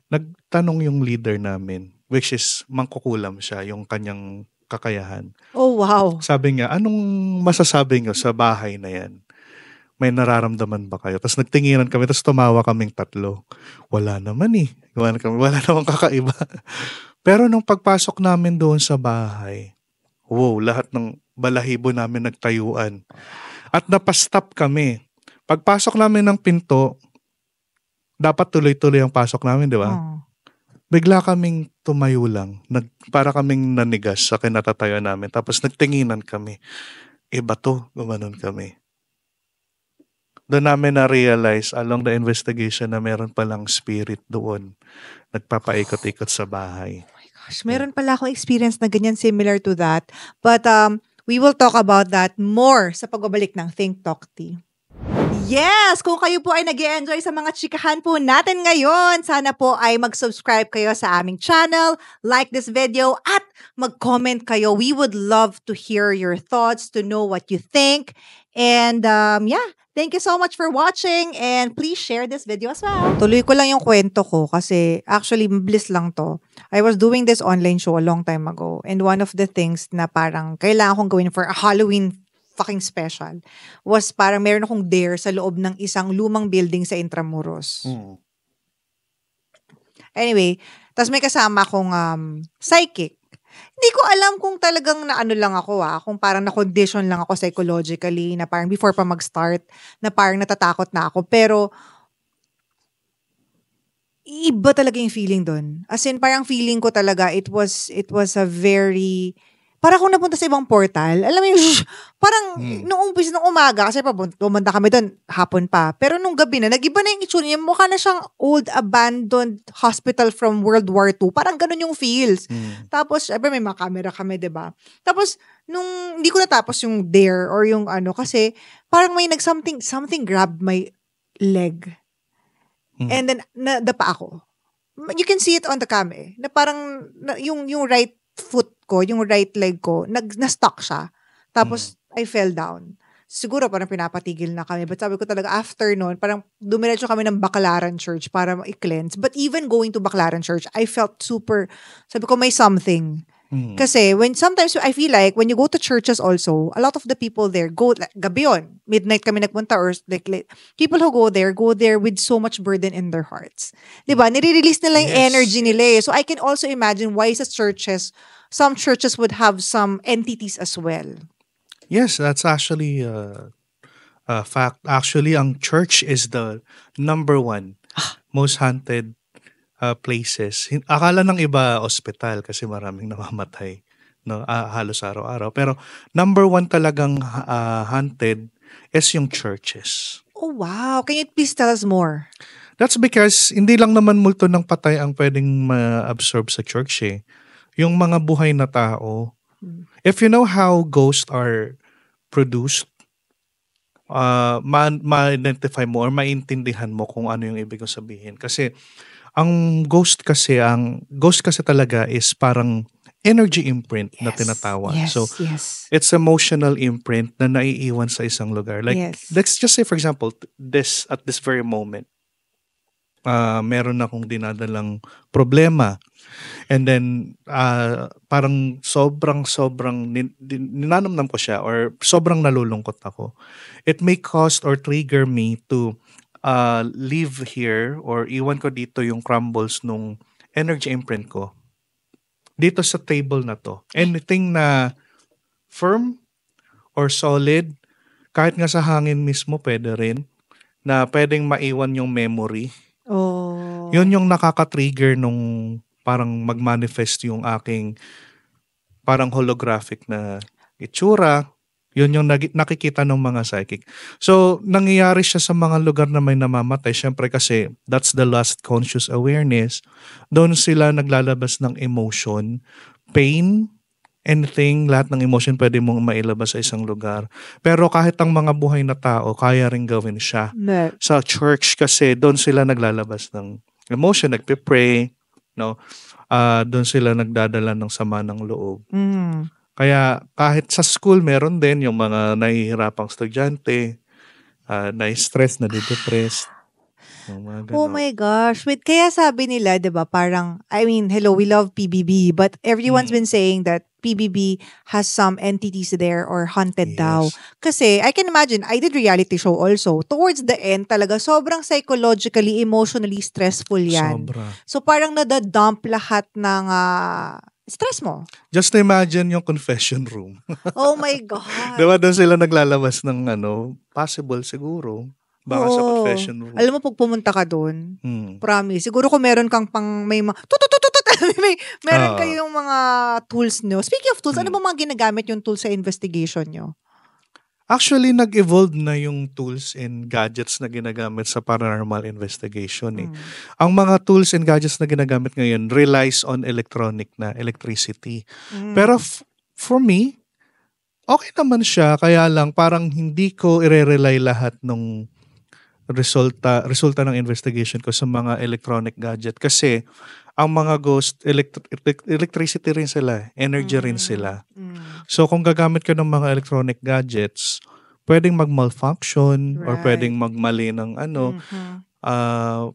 Nagtanong yung leader namin, which is mangkukulam siya, yung kanyang kakayahan. Oh, wow. Sabi niya, anong masasabi niyo sa bahay na yan? May nararamdaman ba kayo? Tapos nagtinginan kami, tapos tumawa kaming tatlo. Wala naman wala namang kakaiba. Pero nung pagpasok namin doon sa bahay, wow, lahat ng balahibo namin nagtayuan. At napastop kami. Pagpasok namin ng pinto, dapat tuloy-tuloy ang pasok namin, di ba? Bigla kaming tumayo lang. Para kaming nanigas sa kinatatayuan namin. Tapos nagtinginan kami. Iba to, gumanon kami. Doon namin na-realize along the investigation na meron palang spirit doon. Nagpapaikot-ikot sa bahay. Oh my gosh, meron pala akong experience na ganyan similar to that. But we will talk about that more sa pagbabalik ng Think Talk Tea. Yes! Kung kayo po ay nag-i-enjoy sa mga chikahan po natin ngayon, sana po ay mag-subscribe kayo sa aming channel, like this video, at mag-comment kayo. We would love to hear your thoughts, to know what you think. And thank you so much for watching and please share this video as well. Tuloy ko lang yung kwento ko kasi actually mabilis lang to. I was doing this online show a long time ago and one of the things na parang kailangan kong gawin for a Halloween fucking special was parang meron akong dare sa loob ng isang lumang building sa Intramuros. Anyway, tas may kasama akong psychic. Hindi ko alam kung talagang naano lang ako kung parang na-condition lang ako psychologically na parang before pa mag-start na parang natatakot na ako. Pero iba talaga yung feeling doon. As in, parang feeling ko talaga it was a very, para akong napunta sa ibang portal. Alam mo yung, parang, nung umaga, kasi pumunta kami doon, hapon pa. Pero nung gabi na, nag-iba na yung itsura niya. Mukha na siyang old, abandoned hospital from World War II. Parang ganun yung feels. Tapos, syempre may mga camera kami, diba? Tapos, nung, hindi ko natapos yung dare or yung kasi, parang may something grabbed my leg. And then, nadapa ako. You can see it on the cam na parang, yung right foot ko, yung right leg ko, na-stuck siya. Tapos, I fell down. Siguro parang pinapatigil na kami. But sabi ko talaga, after noon, parang dumiretso kami ng Baclaran Church para i-cleanse. But even going to Baclaran Church, I felt super, sabi ko, may something. Kasi sometimes I feel like when you go to churches also, a lot of the people there go, gabi yun, midnight kami nagpunta or like, people who go there with so much burden in their hearts. Diba? Nire-release nila yung energy nila So I can also imagine why some churches would have some entities as well. Yes, that's actually a fact. Actually, ang church is the number one most haunted places. Akala ng iba ospital kasi maraming namamatay, no, halos araw-araw. Pero number one talagang haunted is yung churches. Oh wow, can you please tell us more? That's because hindi lang naman multo ng patay ang pwedeng ma-absorb sa church Yung mga buhay na tao. If you know how ghosts are produced, ma-identify mo or maintindihan mo kung ano yung ibig sabihin. Kasi ang ghost kasi talaga is parang energy imprint na tinatawag. So it's emotional imprint na naiiwan sa isang lugar. Like let's just say for example, at this very moment, meron akong dinadalang problema. And then parang sobrang ninanamnam ko siya or sobrang nalulungkot ako. It may cause or trigger me to leave here or iwan ko dito yung crumbles nung energy imprint ko dito sa table na to. Anything na firm or solid, kahit nga sa hangin mismo pwede rin, na pwedeng maiwan yung memory. Yun yung nakaka-trigger nung parang mag-manifest yung aking parang holographic na itsura. Yun yung nakikita ng mga psychic. So, nangyayari siya sa mga lugar na may namamatay. Siyempre kasi that's the last conscious awareness. Doon sila naglalabas ng emotion, pain, anything, lahat ng emotion pwede mong mailabas sa isang lugar. Pero kahit ang mga buhay na tao, kaya rin gawin siya. Sa church kasi, doon sila naglalabas ng emotion, nagpe-pray, no? Doon sila nagdadala ng sama ng loob. Kaya kahit sa school, meron din yung mga nahihirapang estudyante, na-stress, na-depressed. Oh my gosh. Wait, kaya sabi nila, di ba, parang, I mean, hello, we love PBB, but everyone's been saying that PBB has some entities there or haunted daw. Kasi, I can imagine, I did reality show also. Towards the end, talaga, sobrang psychologically, emotionally stressful yan. Sobra. So, parang nadadump lahat ng stress mo. Just imagine yung confession room. Oh my God. Diba doon sila naglalabas ng possible siguro. Baka sa confession room. Alam mo, pag pumunta ka doon, promise, siguro kung meron kang meron kayong mga tools nyo. Speaking of tools, ano ba mga ginagamit yung tools sa investigation nyo? Actually, nag-evolve na yung tools and gadgets na ginagamit sa paranormal investigation. Ang mga tools and gadgets na ginagamit ngayon relies on electricity. Pero for me, okay naman siya. Kaya lang parang hindi ko i-rely lahat ng resulta ng investigation ko sa mga electronic gadget. Kasi ang mga ghost, electricity rin sila, energy rin sila. So kung gagamit ka ng mga electronic gadgets, pwedeng mag-malfunction or pwedeng magmali ng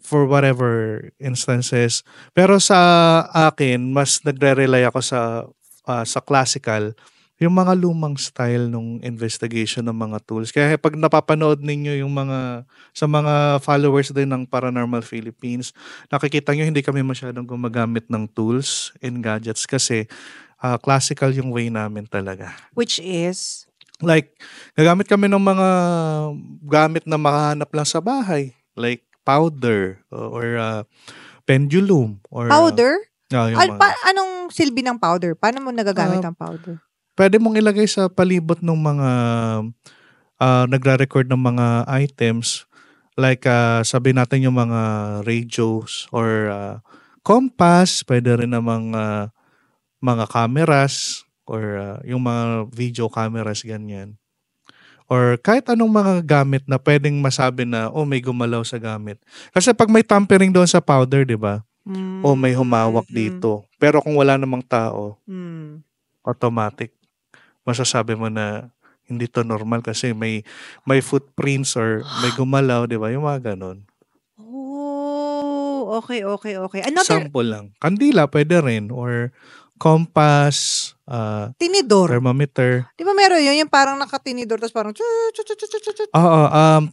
for whatever instances. Pero sa akin, mas nagre-rely ako sa classical, yung mga lumang style ng investigation ng mga tools. Kaya pag napapanood ninyo yung sa mga followers din ng Paranormal Philippines, nakikita nyo hindi kami masyadong gumagamit ng tools and gadgets kasi classical yung way namin talaga. Which is? Like, gagamit kami ng mga gamit na makahanap lang sa bahay. Like powder or pendulum. Or, powder? Anong anong silbi ng powder? Paano mo nagagamit ang powder? pwede mong ilagay sa palibot ng mga nagre-record ng mga items like sabi natin yung mga radios or compass, pwede rin namang mga cameras or yung mga video cameras ganyan. Or kahit anong mga gamit na pwedeng masabi na may gumalaw sa gamit. Kasi pag may tampering doon sa powder, 'di ba? May humawak dito. Pero kung wala namang tao, automatic masasabi mo na hindi to normal kasi may footprints or may gumalaw, 'di ba? Yung mga ganun. Oh, okay. Another, Sample lang. Kandila pwede rin or compass, tinidor. thermometer. Di ba meron yun? Yung parang nakatinidor, tapos parang Oo,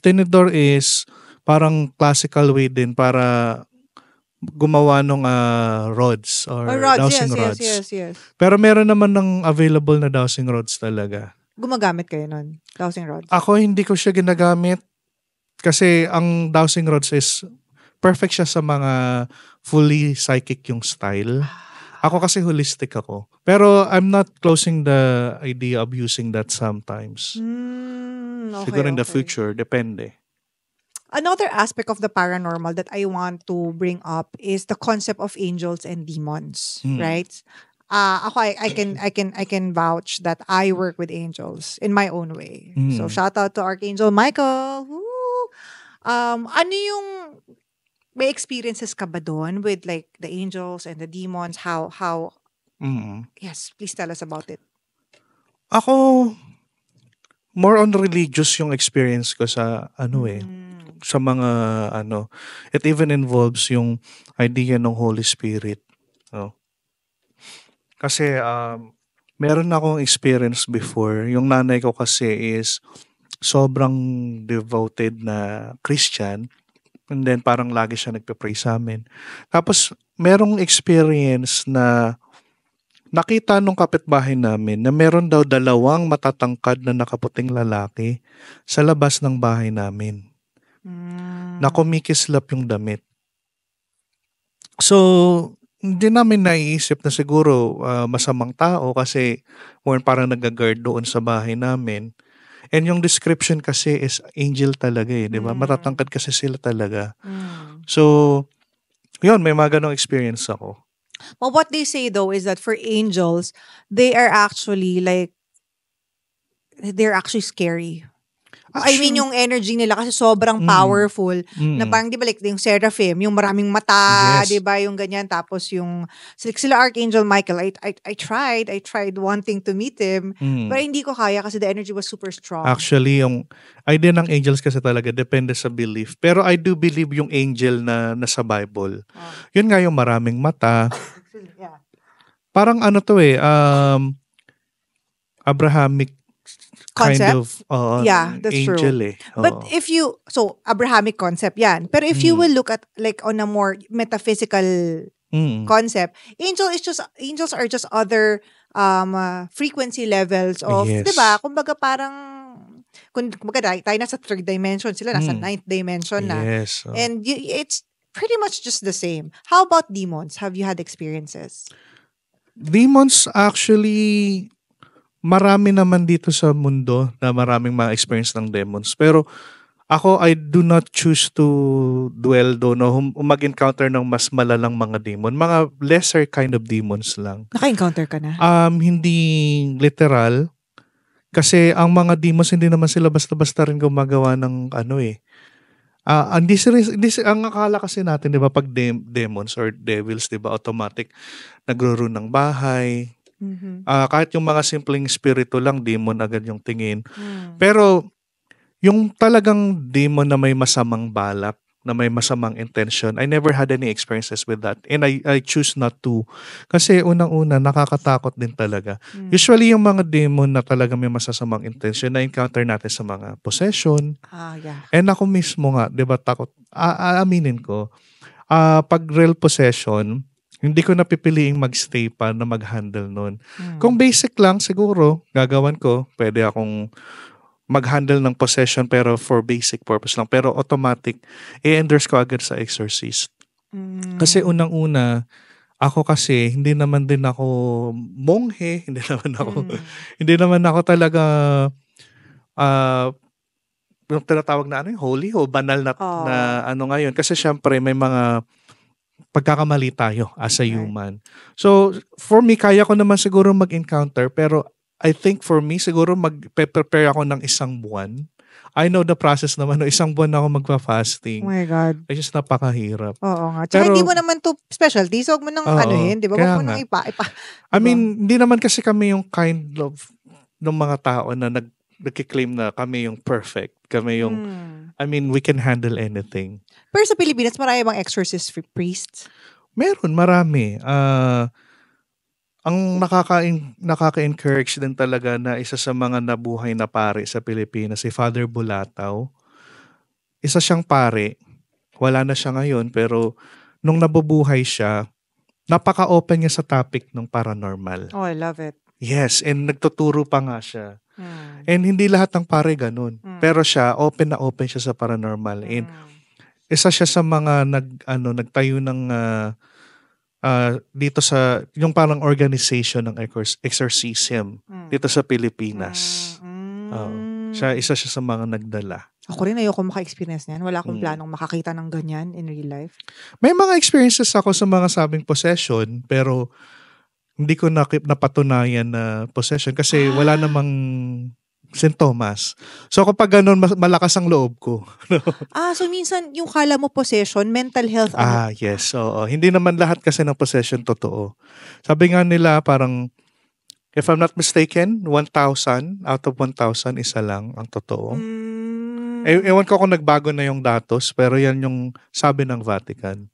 tinidor is parang classical way din para gumawa ng rods or rods. dowsing rods. Yes. Pero meron naman ng available na dowsing rods talaga. Gumagamit kayo nun? Dowsing rods? Ako hindi ko siya ginagamit kasi ang dowsing rods is perfect siya sa mga fully psychic yung style. Ako kasi holistic ako. Pero I'm not closing the idea of using that sometimes. Okay, Siguro in the future, depende. Another aspect of the paranormal that I want to bring up is the concept of angels and demons, right? Ako, I can vouch that I work with angels in my own way. So shout out to Archangel Michael. Woo! Ano yung may experiences ka ba doon with like the angels and the demons? How Yes, please tell us about it. Ako more on religious yung experience ko sa sa mga it even involves yung idea ng Holy Spirit, no? Kasi meron akong experience before. Yung nanay ko kasi is sobrang devoted na Christian. And then parang lagi siya nagpe-pray sa amin. Tapos merong experience na nakita nung kapitbahay namin na meron daw 2 matatangkad na nakaputing lalaki sa labas ng bahay namin. Na kumikislap yung damit. So, hindi namin naiisip na siguro masamang tao kasi parang nag-guard doon sa bahay namin. And yung description kasi is angel talaga di ba? Matatangkad kasi sila talaga. So, yun, may mga ganong experience ako. Well, what they say though is that for angels, they're actually scary. I mean, yung energy nila kasi sobrang powerful na parang, di ba, like yung seraphim, yung maraming mata, di ba, yung ganyan. Tapos yung, sila Archangel Michael, I tried wanting to meet him, but hindi ko kaya kasi the energy was super strong. Actually, yung idea ng angels kasi talaga, depende sa belief. Pero I do believe yung angel na nasa Bible. Yun nga yung maraming mata. Parang Abrahamic concept? kind of that's angel true. But if you, so Abrahamic concept yan. Pero if you will look at like on a more metaphysical concept, angels are just other frequency levels of, di ba? Kumbaga parang, kumbaga tayo nasa 3rd dimension, sila nasa 9th dimension na. Yes. And it's pretty much just the same. How about demons? Have you had experiences? Demons actually, marami naman dito sa mundo na maraming mga experience ng demons. Pero ako, I do not choose to dwell doon o mag-encounter ng mas malalang mga demon. Mga lesser kind of demons lang. Naka-encounter ka na? Hindi literal. Kasi ang mga demons, hindi naman sila basta-basta rin gumagawa ng ang akala kasi natin, di ba, pag demons or devils, di ba, automatic nagro-run ng bahay. Kahit yung mga simpleng spirito lang, demon agad yung tingin. Pero yung talagang demon na may masamang balak, na may masamang intention, I never had any experiences with that. And I choose not to. Kasi unang-una, nakakatakot din talaga. Usually yung mga demon na talaga may masasamang intention, na-encounter natin sa mga possession. And ako mismo nga, di ba, takot. Aaminin ko, pag real possession, hindi ko napipiliing magstay pa na mag-handle nun. Kung basic lang, siguro, gagawan ko. Pwede akong mag-handle ng possession pero for basic purpose lang. Pero automatic, i-endorse ko agad sa exorcist. Kasi unang-una, Ako kasi hindi naman din ako monghe, Mm. hindi naman ako talaga ah, yung tinatawag na ano, yung holy o banal na Oh, ano ngayon kasi siyempre may mga pagkakamali tayo as a right. human. So, for me, kaya ko naman siguro mag-encounter pero I think for me, siguro mag-prepare ako ng 1 buwan. I know the process naman, no? 1 buwan ako Oh magpa-fasting. my God. It's just napakahirap. Oo nga. Tsaka hindi mo Pero, naman 'to specialty, so wag mo nang oo, anuhin, 'di ba? Wag kaya mo nga. nang ipa I 'di ba? mean, hindi naman kasi kami yung kind of ng mga tao na nagki-claim na kami yung perfect. Kami yung, Hmm. I mean, we can handle anything. Pero sa Pilipinas, marami bang exorcist priests? Meron, marami. Ang nakaka-encourage din talaga na isa sa mga nabuhay na pari sa Pilipinas, si Father Bulataw. Isa siyang pari, wala na siya ngayon, pero nung nabubuhay siya, napaka-open niya sa topic ng paranormal. Oh, I love it. Yes, and nagtuturo pa nga siya. Hmm. And hindi lahat ng pare ganun. Mm. Pero siya, open na open siya sa paranormal. And Hmm. isa siya sa mga nagtayo ng dito sa yung parang organization ng exorcism Hmm. dito sa Pilipinas. Hmm. Oo. Isa siya sa mga nagdala. Ako rin ayoko maka-experience niyan. Wala akong Mm. planong makakita ng ganyan in real life. May mga experiences ako sa mga sabing possession pero hindi ko napatunayan na possession kasi wala namang sintomas. So kapag ganun, malakas ang loob ko. So minsan yung kala mo possession, mental health ano? Yes. Oo. Hindi naman lahat kasi ng possession totoo. Sabi nga nila parang, if I'm not mistaken, 1,000 out of 1,000 isa lang ang totoo. Hmm. Ewan ko kung nagbago na yung datos pero yan yung sabi ng Vatican.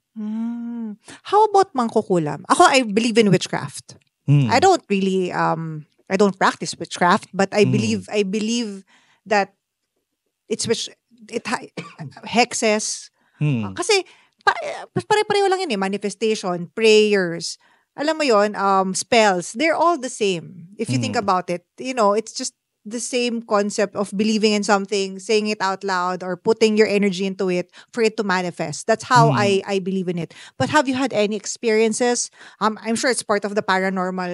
How about mangkukulam? Ako, I believe in witchcraft. Hmm. I don't really I don't practice witchcraft, but I Mm. believe that hexes. Hmm. Kasi pare-pareho lang yun eh, manifestation, prayers. Alam mo yon, spells, they're all the same. If you think Mm. about it, it's just the same concept of believing in something, saying it out loud, or putting your energy into it for it to manifest. That's how I believe in it. But have you had any experiences? I'm sure it's part of the paranormal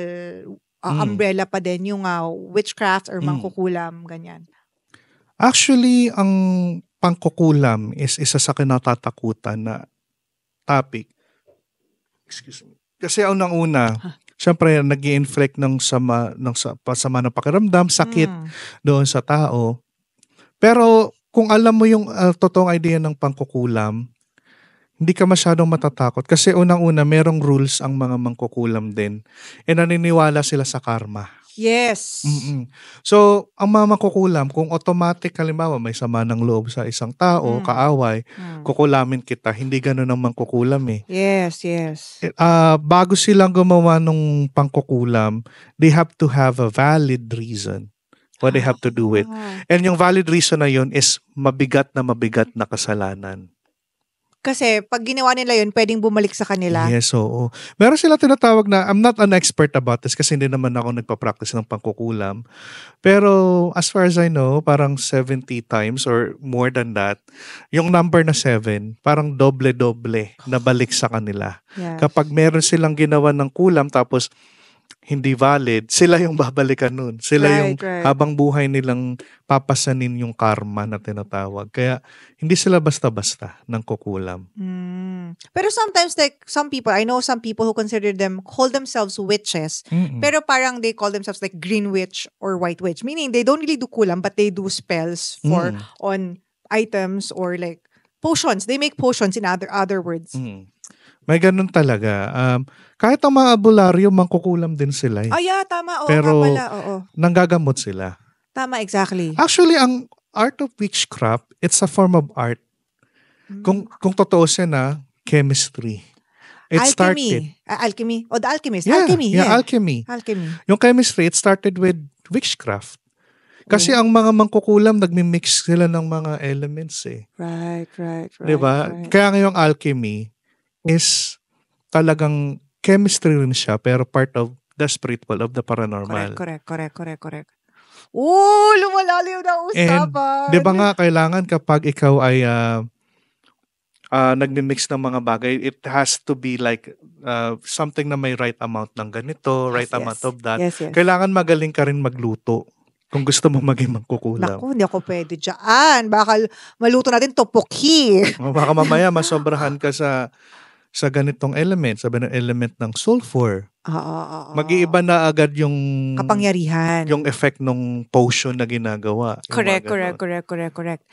umbrella pa din, yung witchcraft or mangkukulam, ganyan. Actually, ang pangkukulam is isa sa kinatatakutan na topic. Excuse me. Kasi unang-una, syempre nag-i-inflict ng pasama ng pakiramdam, sakit doon sa tao. Pero kung alam mo yung totoong idea ng pangkukulam, hindi ka masyadong matatakot. Kasi unang-una, merong rules ang mga mangkukulam din. E naniniwala sila sa karma. Yes. So, ang mga mangkukulam, kung automatic, halimbawa, may sama ng loob sa isang tao, kaaway, kukulamin kita. Hindi ganun ang mangkukulam eh. Yes. Bago silang gumawa ng pangkukulam, they have to have a valid reason what they have to do it. And yung valid reason na yun is mabigat na kasalanan. Kasi pag ginawa nila yun, pwedeng bumalik sa kanila. Yes, oo. Meron sila tinatawag na, I'm not an expert about this kasi hindi naman ako nagpa-practice ng pangkukulam. Pero as far as I know, parang 70 times or more than that, yung number na 7, parang doble-doble na balik sa kanila. Yes. Kapag meron silang ginawa ng kulam tapos hindi valid, sila yung babalikan nun. Sila yung habang buhay nilang papasanin yung karma na tinatawag. Kaya hindi sila basta-basta ng kukulam. Pero sometimes like some people, I know some people who call themselves witches, pero parang they call themselves like green witch or white witch. Meaning they don't really do kulam but they do spells on items or like potions. They make potions in other words. May ganun talaga. Kahit ang mga albularyo, mangkukulam din sila eh. Yeah, tama. Oo, pero nga pala. Oo. nanggagamot sila. Tama, exactly. Actually, ang art of witchcraft, it's a form of art. Kung totoo siya chemistry. It started. Alchemy. The alchemist. Yeah, Alchemy. alchemy. Alchemy. Yung chemistry, it started with witchcraft. Kasi ang mga mangkukulam, nagmi-mix sila ng mga elements eh. Right. Diba? Right. Kaya ngayong alchemy is talagang chemistry rin siya pero part of the spiritual, of the paranormal. Correct. Lumalalim na usapan. And di ba nga kailangan kapag ikaw ay nagmi-mix ng mga bagay. It has to be like something na may right amount ng ganito, right amount of that. Yes, yes. Kailangan magaling ka rin magluto kung gusto mo maging mangkukulam. Naku, hindi ako pwede dyan. Baka maluto natin topoki. Baka mamaya masobrahan ka sa ganitong element, sabi ng element ng sulfur. Oo. Mag-iiba na agad yung Kapangyarihan. yung effect ng potion na ginagawa. Yung mga ganon. Correct.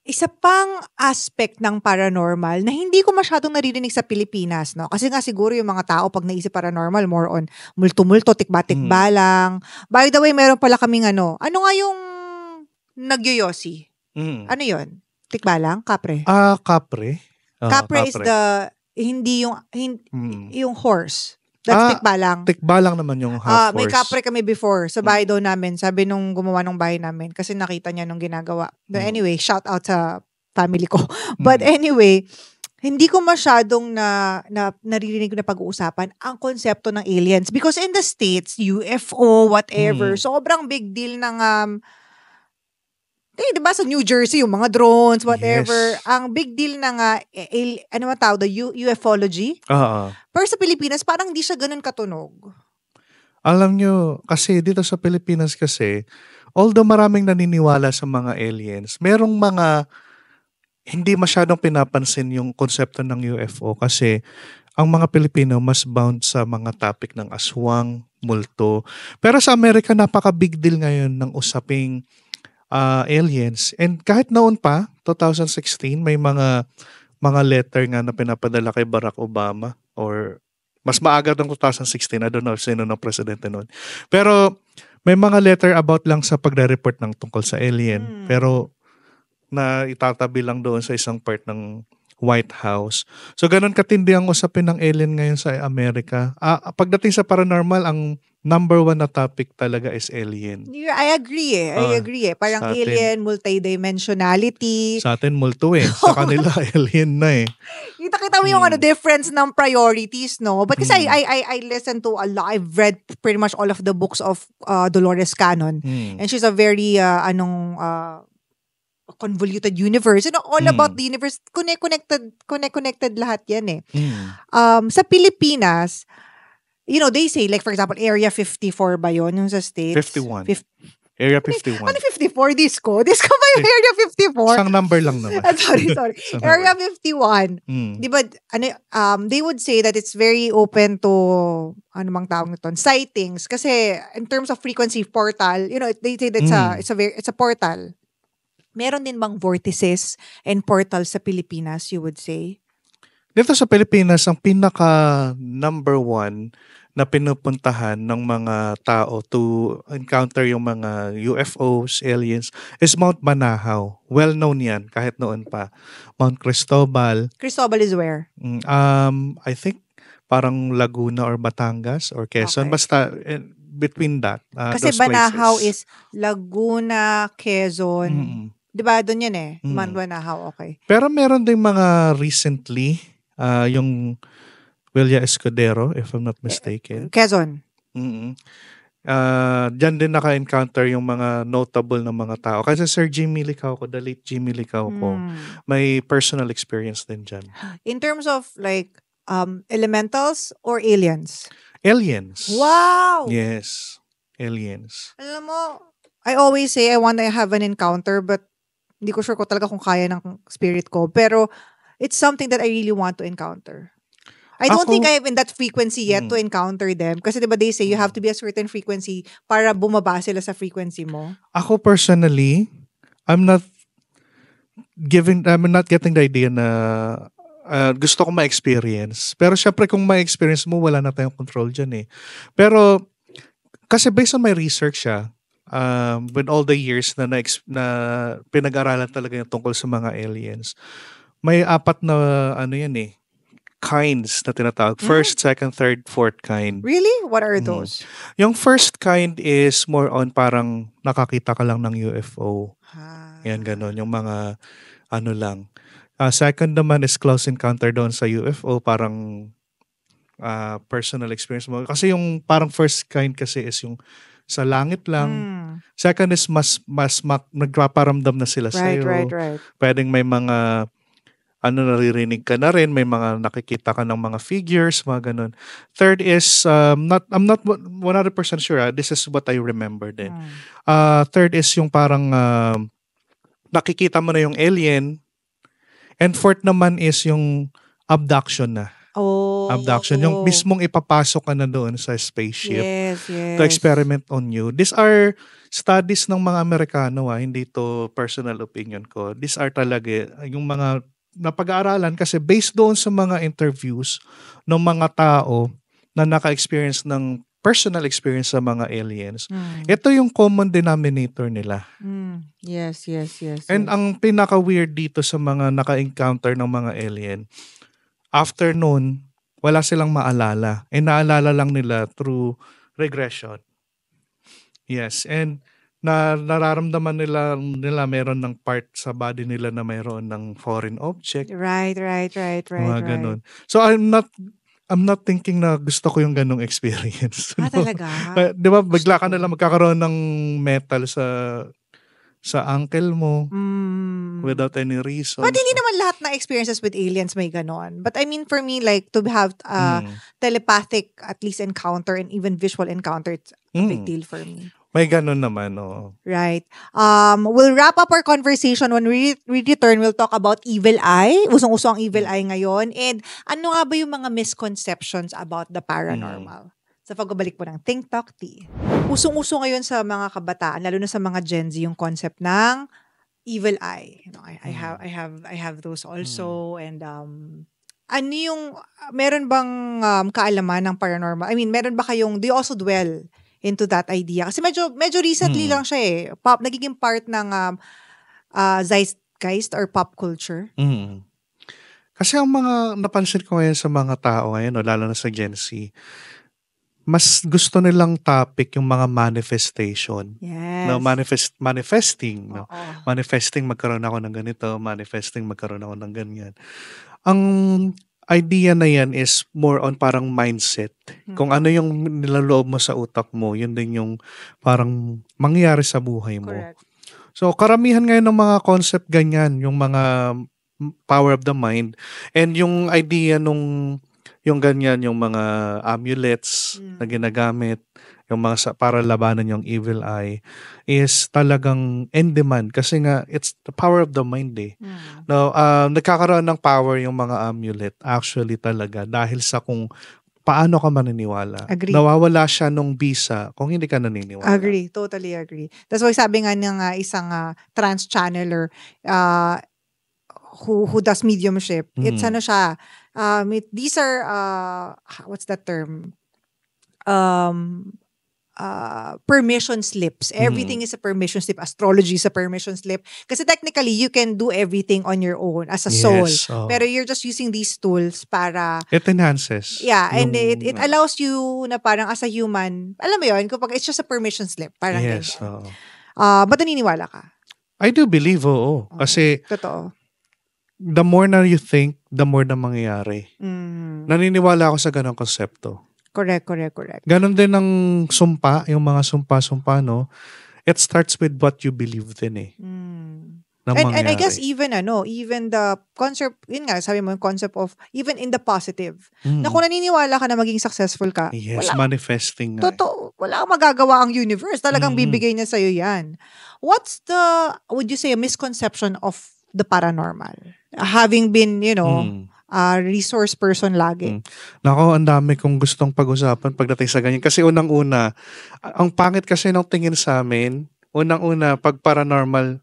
Isa pang aspect ng paranormal na hindi ko masyadong naririnig sa Pilipinas, no? Kasi nga siguro yung mga tao pag naisip paranormal, more on multo-multo, tikba-tikba lang. By the way, meron pala kaming ano nga yung nagyoyosi? Ano yun? Tikba lang? Kapre? Kapre. Kapre is hindi yung horse. That's tikba lang. Tikba lang naman yung half horse. May kapre kami before sa bahay daw namin. Sabi nung gumawa ng bahay namin kasi nakita niya nung ginagawa. Anyway, shout out sa family ko. But anyway, hindi ko masyadong naririnig na pag-uusapan ang konsepto ng aliens. Because in the States, UFO, whatever, sobrang big deal ng diba sa New Jersey, yung mga drones, whatever. Yes. Ang big deal na nga, ano man tawag, ufology. Pero sa Pilipinas, parang hindi siya ganun katunog. Alam nyo, kasi dito sa Pilipinas kasi, although maraming naniniwala sa mga aliens, merong mga hindi masyadong pinapansin yung konsepto ng UFO kasi ang mga Pilipino mas bound sa mga topic ng aswang, multo. Pero sa Amerika, napaka-big deal ngayon ng usaping aliens. And kahit noon pa, 2016, may mga letter nga na pinapadala kay Barack Obama or mas maaga ng 2016. I don't know if sino ng presidente noon. Pero may mga letter about lang sa pagre-report ng tungkol sa alien. Pero na itatabi lang doon sa isang part ng White House. So ganun katindi ang usapin ng alien ngayon sa Amerika. Pagdating sa paranormal, ang number one na topic talaga is alien. I agree eh. Parang alien, multidimensionality. Sa atin, multo eh. Sa kanila, alien na eh. Kita mo yung difference ng priorities, no? But kasi I listen to a lot. I've read pretty much all of the books of Dolores Cannon. And she's a very, convoluted universe. All about the universe. Connected lahat yan eh. Sa Pilipinas, they say, like for example, Area 54 ba yun yung sa States? 51. Area 51. Ano 54? Disco? Disco ba yung Area 54? Isang number lang naman. Sorry. Area 51. Di ba, they would say that it's very open to, ano mang tawag nito, sightings. Kasi in terms of frequency portal, they say that it's a portal. Meron din bang vortices and portals sa Pilipinas, you would say? Dito sa Pilipinas, ang pinaka number one na pinupuntahan ng mga tao to encounter yung mga UFOs, aliens, is Mount Banahaw. Well known yan, kahit noon pa. Mount Cristobal. Cristobal is where? I think parang Laguna or Batangas or Quezon. Okay. Basta between that. Kasi Banahaw is Laguna, Quezon. Diba, doon yan eh. Mount Banahaw, okay. Pero meron ding mga recently, yung Willia Escudero, if I'm not mistaken. Quezon. Diyan din naka-encounter yung mga notable na mga tao. Kasi Sir Jimmy Licauco, the late Jimmy Licauco, may personal experience din dyan. In terms of like, elementals or aliens? Aliens. Wow! Yes. Aliens. Alam mo, I always say I want to have an encounter, but hindi ko sure ko talaga kung kaya ng spirit ko. Pero it's something that I really want to encounter. I don't think I have in that frequency yet to encounter them. Kasi diba they say you have to be a certain frequency para bumaba sila sa frequency mo. Ako personally, I'm not getting the idea na gusto ko ma-experience. Pero syempre kung ma-experience mo, wala na tayong control dyan eh. Pero kasi based on my research with all the years na pinag-aralan talaga yung tungkol sa mga aliens, may 4 na kinds na tinatawag. First, second, third, fourth kind. Really? What are those? Yung first kind is more on parang nakakita ka lang ng UFO. Yan, ganun. Yung mga lang. Second naman is close encounter doon sa UFO. Parang personal experience mo. Kasi yung parang first kind kasi is yung sa langit lang. Second is mas nagpaparamdam na sila sa'yo. Right. Pwedeng may mga naririnig ka na rin, may mga nakikita ka ng mga figures, mga ganun. Third is, I'm not 100% sure, this is what I remember din. Third is yung parang nakikita mo na yung alien. And fourth naman is yung abduction na. Abduction. Yung mismong ipapasok ka na doon sa spaceship Yes. to experiment on you. These are studies ng mga Amerikano, hindi to personal opinion ko. These are talaga yung mga napag-aaralan kasi based doon sa mga interviews ng mga tao na naka-experience ng personal experience sa mga aliens. Ito yung common denominator nila. Yes. And ang pinaka-weird dito sa mga naka-encounter ng mga alien, after noon, wala silang maalala. Naalala lang nila through regression. Yes, and nararamdaman nila meron ng part sa body nila na mayroon ng foreign object. Right. Mga ganun. So I'm not thinking na gusto ko yung ganung experience. Talaga? Di ba, bigla ka na lang magkakaroon ng metal sa ankle mo without any reason. But hindi naman lahat na experiences with aliens may ganon. But I mean, for me, like, to have telepathic, at least encounter, and even visual encounter, it's a big deal for me. May ganon naman, oo. Right. We'll wrap up our conversation. When we return, we'll talk about evil eye. Usong-uso ang evil eye ngayon. And ano nga ba yung mga misconceptions about the paranormal? Sa pagbabalik po ng Think Talk Tea. Usong-uso ngayon sa mga kabataan, lalo na sa mga Gen Z, yung concept ng evil eye. You know, I have those also. And ano yung meron bang kaalaman ng paranormal? I mean, meron ba kayong, do you also dwell into that idea? Kasi medyo recently lang siya eh. Nagiging part ng zeitgeist or pop culture. Kasi ang mga napansin ko ngayon sa mga tao ngayon, lalo na sa Gen Z, mas gusto nilang topic yung mga manifestation. Yes. No, manifesting. No? Manifesting, magkaroon ako ng ganito. Manifesting, magkaroon ako ng ganyan. Ang idea na yan is more on parang mindset. Kung ano yung nilaloob mo sa utak mo, yun din yung parang mangyayari sa buhay mo. Correct. So, karamihan ngayon ng mga concept ganyan, yung mga power of the mind, and yung idea yung ganyan, yung mga amulets na ginagamit, yung mga para labanan yung evil eye, is talagang in demand kasi nga it's the power of the mind eh. No, nagkakaroon ng power yung mga amulet actually talaga dahil sa kung paano ka maniniwala. Agree. Nawawala siya nung bisa kung hindi ka naniniwala. Agree, totally agree. That's why sabi nga ng isang trans channeler who does mediumship, it's ano siya, these are what's that term? Permission slips. Everything is a permission slip. Astrology is a permission slip. Kasi technically, you can do everything on your own as a soul. Pero you're just using these tools para... It enhances. Yeah, and it allows you na parang as a human, alam mo yun, kapag it's just a permission slip. Parang yes. Ba't naniniwala ka? I do believe, oo. Kasi... Totoo. The more na you think, the more na mangyayari. Naniniwala ako sa ganong konsepto. Correct. Ganon din ang sumpa, yung mga sumpa, no? It starts with what you believe din eh. And I guess even the concept, yun nga, sabi mo yung concept of even in the positive. Na kung naniniwala ka na maging successful ka, yes, manifesting nga. Totoo, wala kang magagawa ang universe. Talagang bibigay niya sa'yo yan. What's would you say, a misconception of the paranormal? Having been, a resource person lagi. Nako, ang dami kong gustong pag-usapan pagdating sa ganyan. Kasi unang-una, ang pangit kasi ng tingin sa amin, unang-una, pag paranormal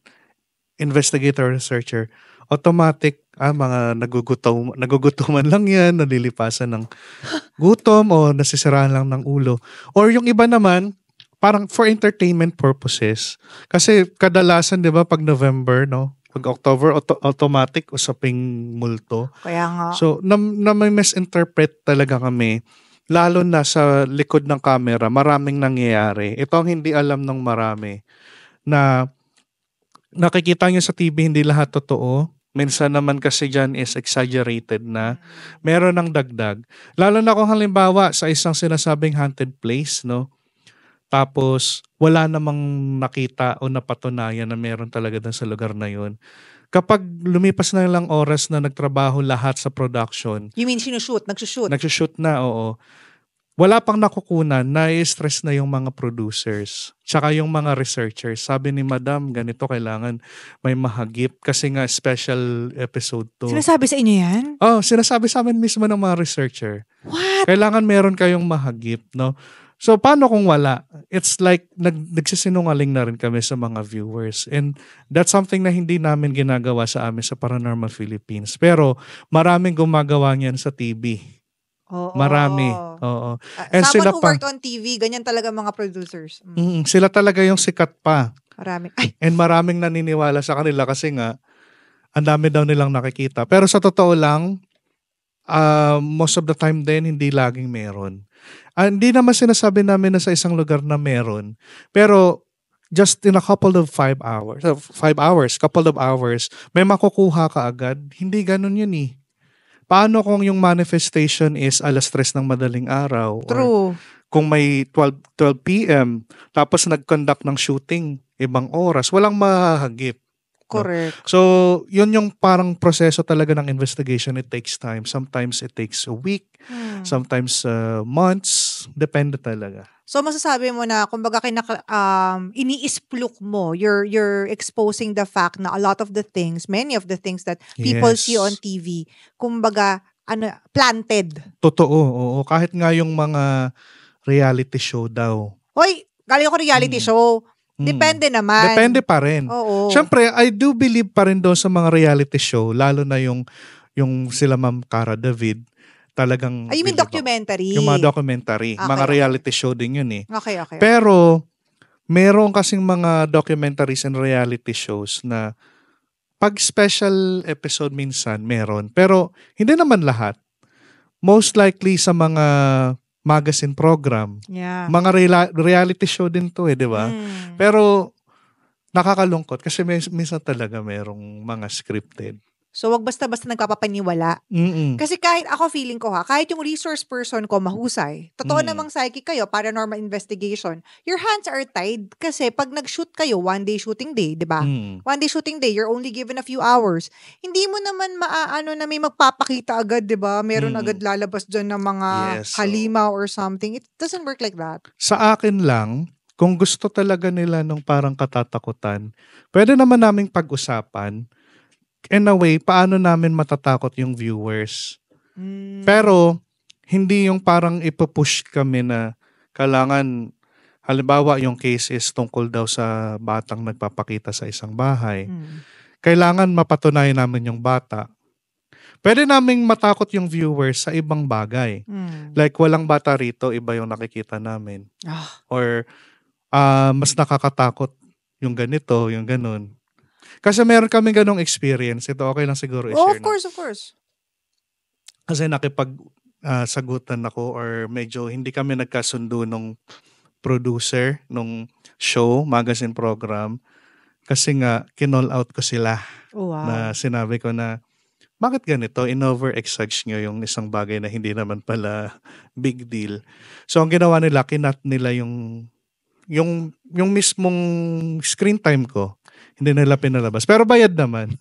investigator, researcher, automatic, mga nagugutuman lang yan, nalilipasan ng gutom o nasisiraan lang ng ulo. Or yung iba naman, parang for entertainment purposes. Kasi kadalasan, di ba, pag November, no? Pag October, automatic usaping multo. Kaya nga. So, may misinterpret talaga kami. Lalo na sa likod ng camera, maraming nangyayari. Ito ang hindi alam ng marami. Na nakikita nyo sa TV, hindi lahat totoo. Minsan naman kasi dyan is exaggerated na. Meron ng dagdag. Lalo na kung halimbawa sa isang sinasabing haunted place, no? Tapos, wala namang nakita o napatunayan na meron talaga dun sa lugar na yun. kapag lumipas na lang oras na nagtrabaho lahat sa production, You mean nagsushoot? nagsushoot na, oo. Wala pang nakukunan, na-stress na yung mga producers. Tsaka yung mga researchers. Sabi ni Madam, ganito kailangan may mahagip kasi nga special episode to. Sinasabi sa inyo yan? Sinasabi sa amin mismo ng mga researcher. What? Kailangan meron kayong mahagip, no? So, paano kung wala? It's like, nagsisinungaling na rin kami sa mga viewers. And that's something na hindi namin ginagawa sa amin sa Paranormal Philippines. Pero, maraming gumagawa niyan sa TV. Oo. Marami. Oo. And Someone sila who pa, worked on TV, ganyan talaga mga producers. sila talaga yung sikat pa. Marami. And maraming naniniwala sa kanila kasi nga, ang dami daw nilang nakikita. Pero sa totoo lang, most of the time din, hindi laging meron. Hindi naman sinasabi namin na sa isang lugar na meron. Pero, just in a couple of 5 hours, may makukuha ka agad. Hindi ganun yun eh. Paano kung yung manifestation is 3:00 ng madaling araw? True. Or kung may 12 p.m. tapos nag-conduct ng shooting, ibang oras, walang mahahagip. Correct. So, yun yung parang proseso talaga ng investigation. It takes time. Sometimes it takes a week. Sometimes months. Depende talaga. So masasabi mo na kumbaga iniisplok mo, you're exposing the fact na a lot of the things, many of the things that people Yes. see on TV, kumbaga planted. Totoo, oo. Kahit nga yung mga reality show daw. Hoy, galing ako reality show. Depende naman. Depende pa rin. Oo. Siyempre, I do believe pa rin doon sa mga reality show, lalo na yung sila Ma'am Cara David, talagang... You mean believe ako. documentary? Yung mga documentary. Okay, Mga okay. reality show din yun eh. Okay. Pero, meron kasing mga documentaries and reality shows na pag special episode minsan, meron. Pero, hindi naman lahat. Most likely sa mga magazine program. Yeah. Mga reality show din to di ba? Pero, nakakalungkot kasi minsan talaga merong mga scripted. So, wag basta-basta nagpapapaniwala. Kasi kahit ako feeling ko kahit yung resource person ko mahusay, totoo namang psychic kayo, paranormal investigation, your hands are tied kasi pag nag-shoot kayo, one-day shooting day, di ba? One-day shooting day, you're only given a few hours. Hindi mo naman maaano na may magpapakita agad, di ba? Meron agad lalabas dyan ng mga halima or something. It doesn't work like that. Sa akin lang, kung gusto talaga nila nung parang katatakutan, pwede naman naming pag-usapan. In a way, paano namin matatakot yung viewers. Pero, hindi yung parang ipupush kami na kailangan, halimbawa yung case is tungkol daw sa batang nagpapakita sa isang bahay. Kailangan mapatunayan namin yung bata. Pwede naming matakot yung viewers sa ibang bagay. Like, walang bata rito, iba yung nakikita namin. Or, mas nakakatakot yung ganito, yung ganun. Kasi meron kami ganong experience. Ito okay lang siguro i-share. Of course. Kasi sagutan ako or medyo hindi kami nagkasundo nung producer nung show, magazine program. Kasi nga, kinall out ko sila. Wow. Na sinabi ko na, bakit ganito? In-over-exage nyo yung isang bagay na hindi naman pala big deal. So, ang ginawa nila, kinat nila yung mismong screen time ko. Hindi nila pinalabas. Pero bayad naman.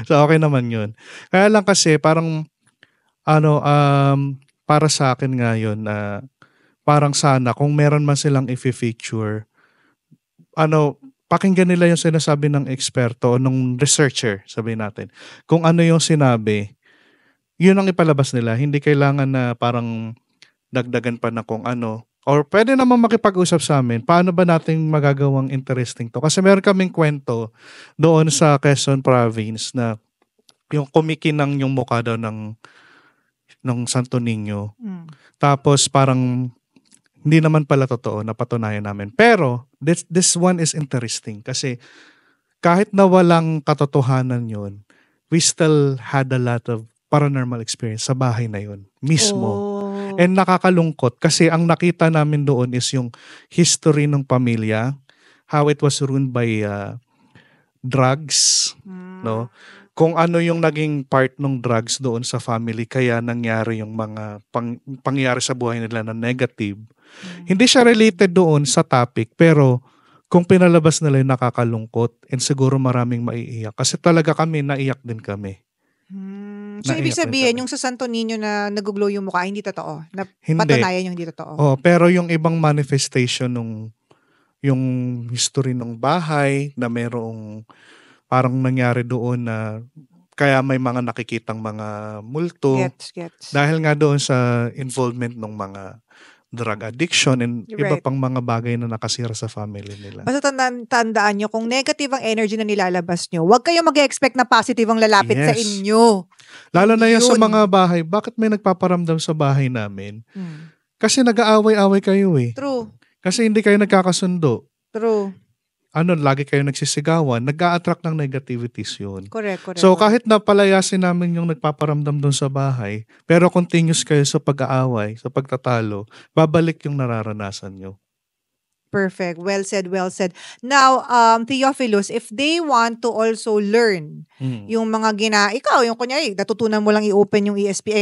So, okay naman yun. Kaya lang kasi, parang, para sa akin nga yun, parang sana, kung meron man silang i-feature, pakinggan nila yung sinasabi ng eksperto o ng researcher, sabihin natin. Kung ano yung sinabi, yun ang ipalabas nila. Hindi kailangan na parang dagdagan pa na kung ano. Or pwede naman makipag-usap sa amin, paano ba natin magagawang interesting to? Kasi meron kaming kwento doon sa Quezon Province na yung kumikinang yung mukha daw ng Santo Niño. Tapos parang hindi naman pala totoo, napatunayan namin. Pero this one is interesting kasi kahit na walang katotohanan yun, we still had a lot of paranormal experience sa bahay na yun mismo. And nakakalungkot kasi ang nakita namin doon is yung history ng pamilya, how it was ruined by drugs, no? Kung ano yung naging part ng drugs doon sa family kaya nangyari yung mga pangyayari sa buhay nila na negative. Hindi siya related doon sa topic pero kung pinalabas nila yung nakakalungkot and siguro maraming maiiyak. Kasi talaga kami, naiyak din kami. So, ibig Naiyak din sabihin, kami. yung sa Santo Niño na nag-glow yung mukha, hindi totoo? Na Hindi. patunayan yung hindi totoo? Oh, pero yung ibang manifestation yung history ng bahay na merong parang nangyari doon na kaya may mga nakikitang mga multo Gets. dahil nga doon sa involvement ng mga drug addiction and iba Right. pang mga bagay na nakasira sa family nila. Basta tandaan nyo, kung negative ang energy na nilalabas nyo, huwag kayong mag-expect na positive ang lalapit sa Yes. inyo. Lalo na yung sa Yun. mga bahay, bakit may nagpaparamdam sa bahay namin? Hmm. Kasi nag-aaway-away kayo eh. True. Kasi hindi kayo nagkakasundo. True. Lagi kayo nagsisigawan, nag-a-attract ng negativities yun. Correct. So kahit napalayasin namin yung nagpaparamdam doon sa bahay, pero continuous kayo sa pag-aaway, sa pagtatalo, babalik yung nararanasan nyo. Perfect. Well said. Now, Theophilus, if they want to also learn yung mga ikaw, yung kunyari, natutunan mo lang i-open yung ESP,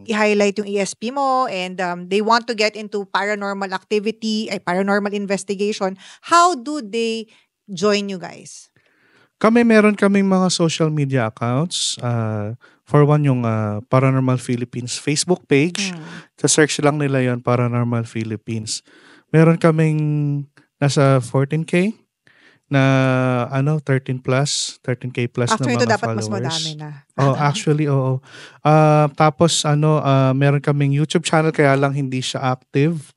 i-highlight yung ESP mo, and they want to get into paranormal activity, paranormal investigation, how do they join you guys? Meron kaming mga social media accounts. For one, yung Paranormal Philippines Facebook page. Sa-search lang nila yon Paranormal Philippines. Meron kaming nasa 14K na 13 plus, 13K plus Actually, na mga ito dapat followers. mas madami na. Actually, oo. Tapos meron kaming YouTube channel kaya lang hindi siya active.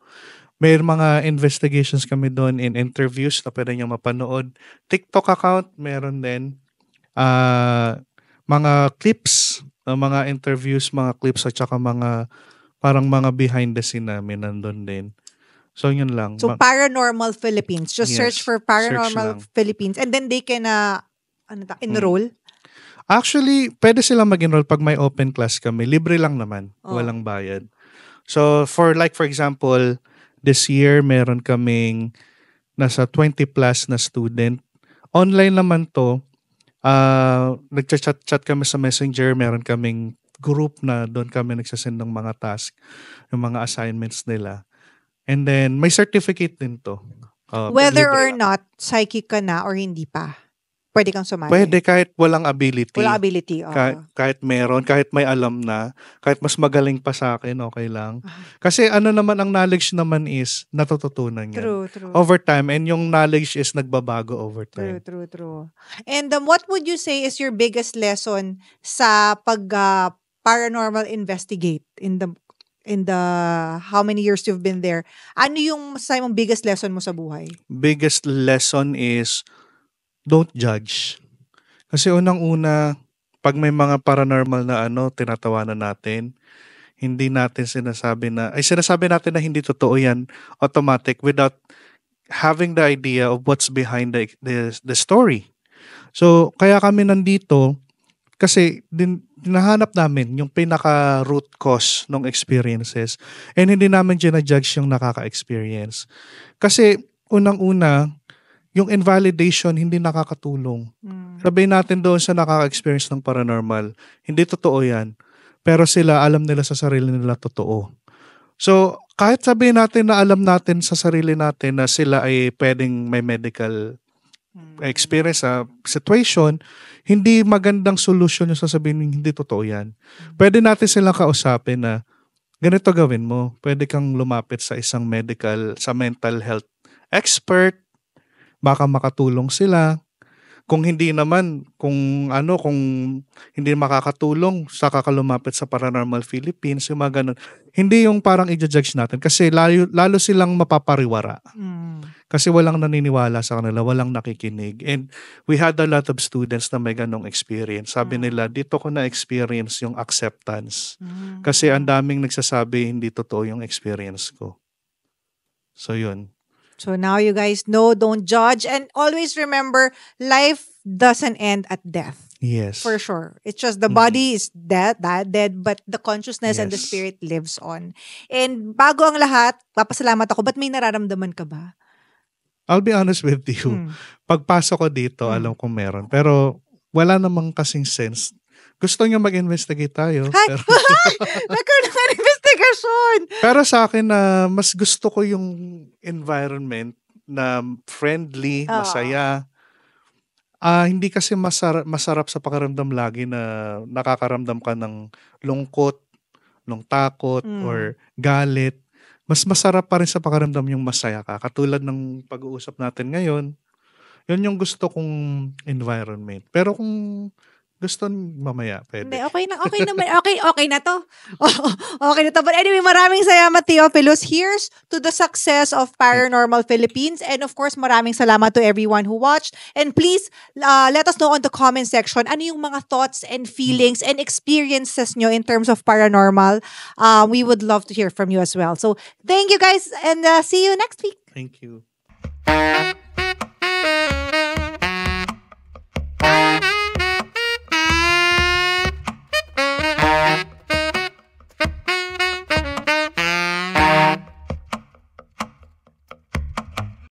May mga investigations kami doon in interviews na pwede nyo mapanood. TikTok account, meron din. Mga clips, mga interviews, mga clips at saka parang mga behind the scene namin nandun din. So, yun lang. So, Paranormal Philippines. Just Yes, search for search Paranormal lang. Philippines and then they can enroll. Actually, pwede silang mag-enroll pag may open class kami. Libre lang naman. Oh. Walang bayad. So, for example, this year, meron kaming nasa 20 plus na student. Online naman to. Nagchat-chat kami sa Messenger. Meron kaming group na doon kami nagsasend ng mga task, yung mga assignments nila. And then, may certificate din to. Whether libre or lang. not psychic ka na or hindi pa, pwede kang sumali. Pwede kahit walang ability. Walang ability. Kahit meron, kahit may alam na, kahit mas magaling pa sa akin, okay lang. Kasi naman ang knowledge naman is natututunan yan. True. Over time, and yung knowledge is nagbabago over time. True. And what would you say is your biggest lesson sa pag paranormal investigate in the how many years you've been there? Ano yung masasabi mong biggest lesson mo sa buhay? Biggest lesson is don't judge. Kasi unang-una, pag may mga paranormal na tinatawanan natin, hindi natin sinasabi natin na hindi totoo yan automatic without having the idea of what's behind the story. So, kaya kami nandito kasi hinahanap namin yung pinaka-root cause ng experiences and hindi namin ginajudge yung nakaka-experience. Kasi unang-una, yung invalidation hindi nakakatulong. Sabihin natin doon sa nakaka-experience ng paranormal, hindi totoo yan. Pero sila, alam nila sa sarili nila totoo. So, kahit sabihin natin na alam natin sa sarili natin na sila ay pwedeng may medical experience sa situation, hindi magandang solution yung sasabihin hindi totoo yan. Pwede natin silang kausapin na ganito gawin mo. Pwede kang lumapit sa isang sa mental health expert, baka makatulong sila. Kung hindi naman, kung hindi makakatulong, saka ka lumapit sa Paranormal Philippines, yung mga ganun. Hindi yung parang i-judge natin kasi lalo silang mapapariwara. Kasi walang naniniwala sa kanila, walang nakikinig. And we had a lot of students na may ganong experience. Sabi nila, dito ko na-experience yung acceptance. Kasi ang daming nagsasabi, hindi totoo yung experience ko. So yun. So now you guys know, don't judge. And always remember, life doesn't end at death. Yes. For sure. It's just the body is dead, but the consciousness and the Yes. spirit lives on. And bago ang lahat, papasalamat ako. Ba't may nararamdaman ka ba? I'll be honest with you. Pagpasok ko dito, alam kong meron. Pero wala namang kasing sense. Gusto niyo mag-investigate tayo. Hay! Pero, Nagkaroon ng investigasyon! pero sa akin, mas gusto ko yung environment na friendly, Oo. masaya. Hindi kasi masarap sa pakiramdam lagi na nakakaramdam ka ng lungkot, ng takot, Mm. or galit. Mas masarap pa rin sa pakiramdam yung masaya ka. Katulad ng pag-uusap natin ngayon, yun yung gusto kong environment. Pero kung gusto mamaya, Hindi, pwede. okay na, okay naman. Okay, okay na 'to. Okay na 'to. But anyway, maraming salamat, Theophilus. Here's to the success of Thank you. Paranormal Philippines. And of course, maraming salamat to everyone who watched. And please, let us know on the comment section ano yung mga thoughts and Mm, feelings and experiences nyo in terms of paranormal. We would love to hear from you as well. So, thank you guys and see you next week. Thank you.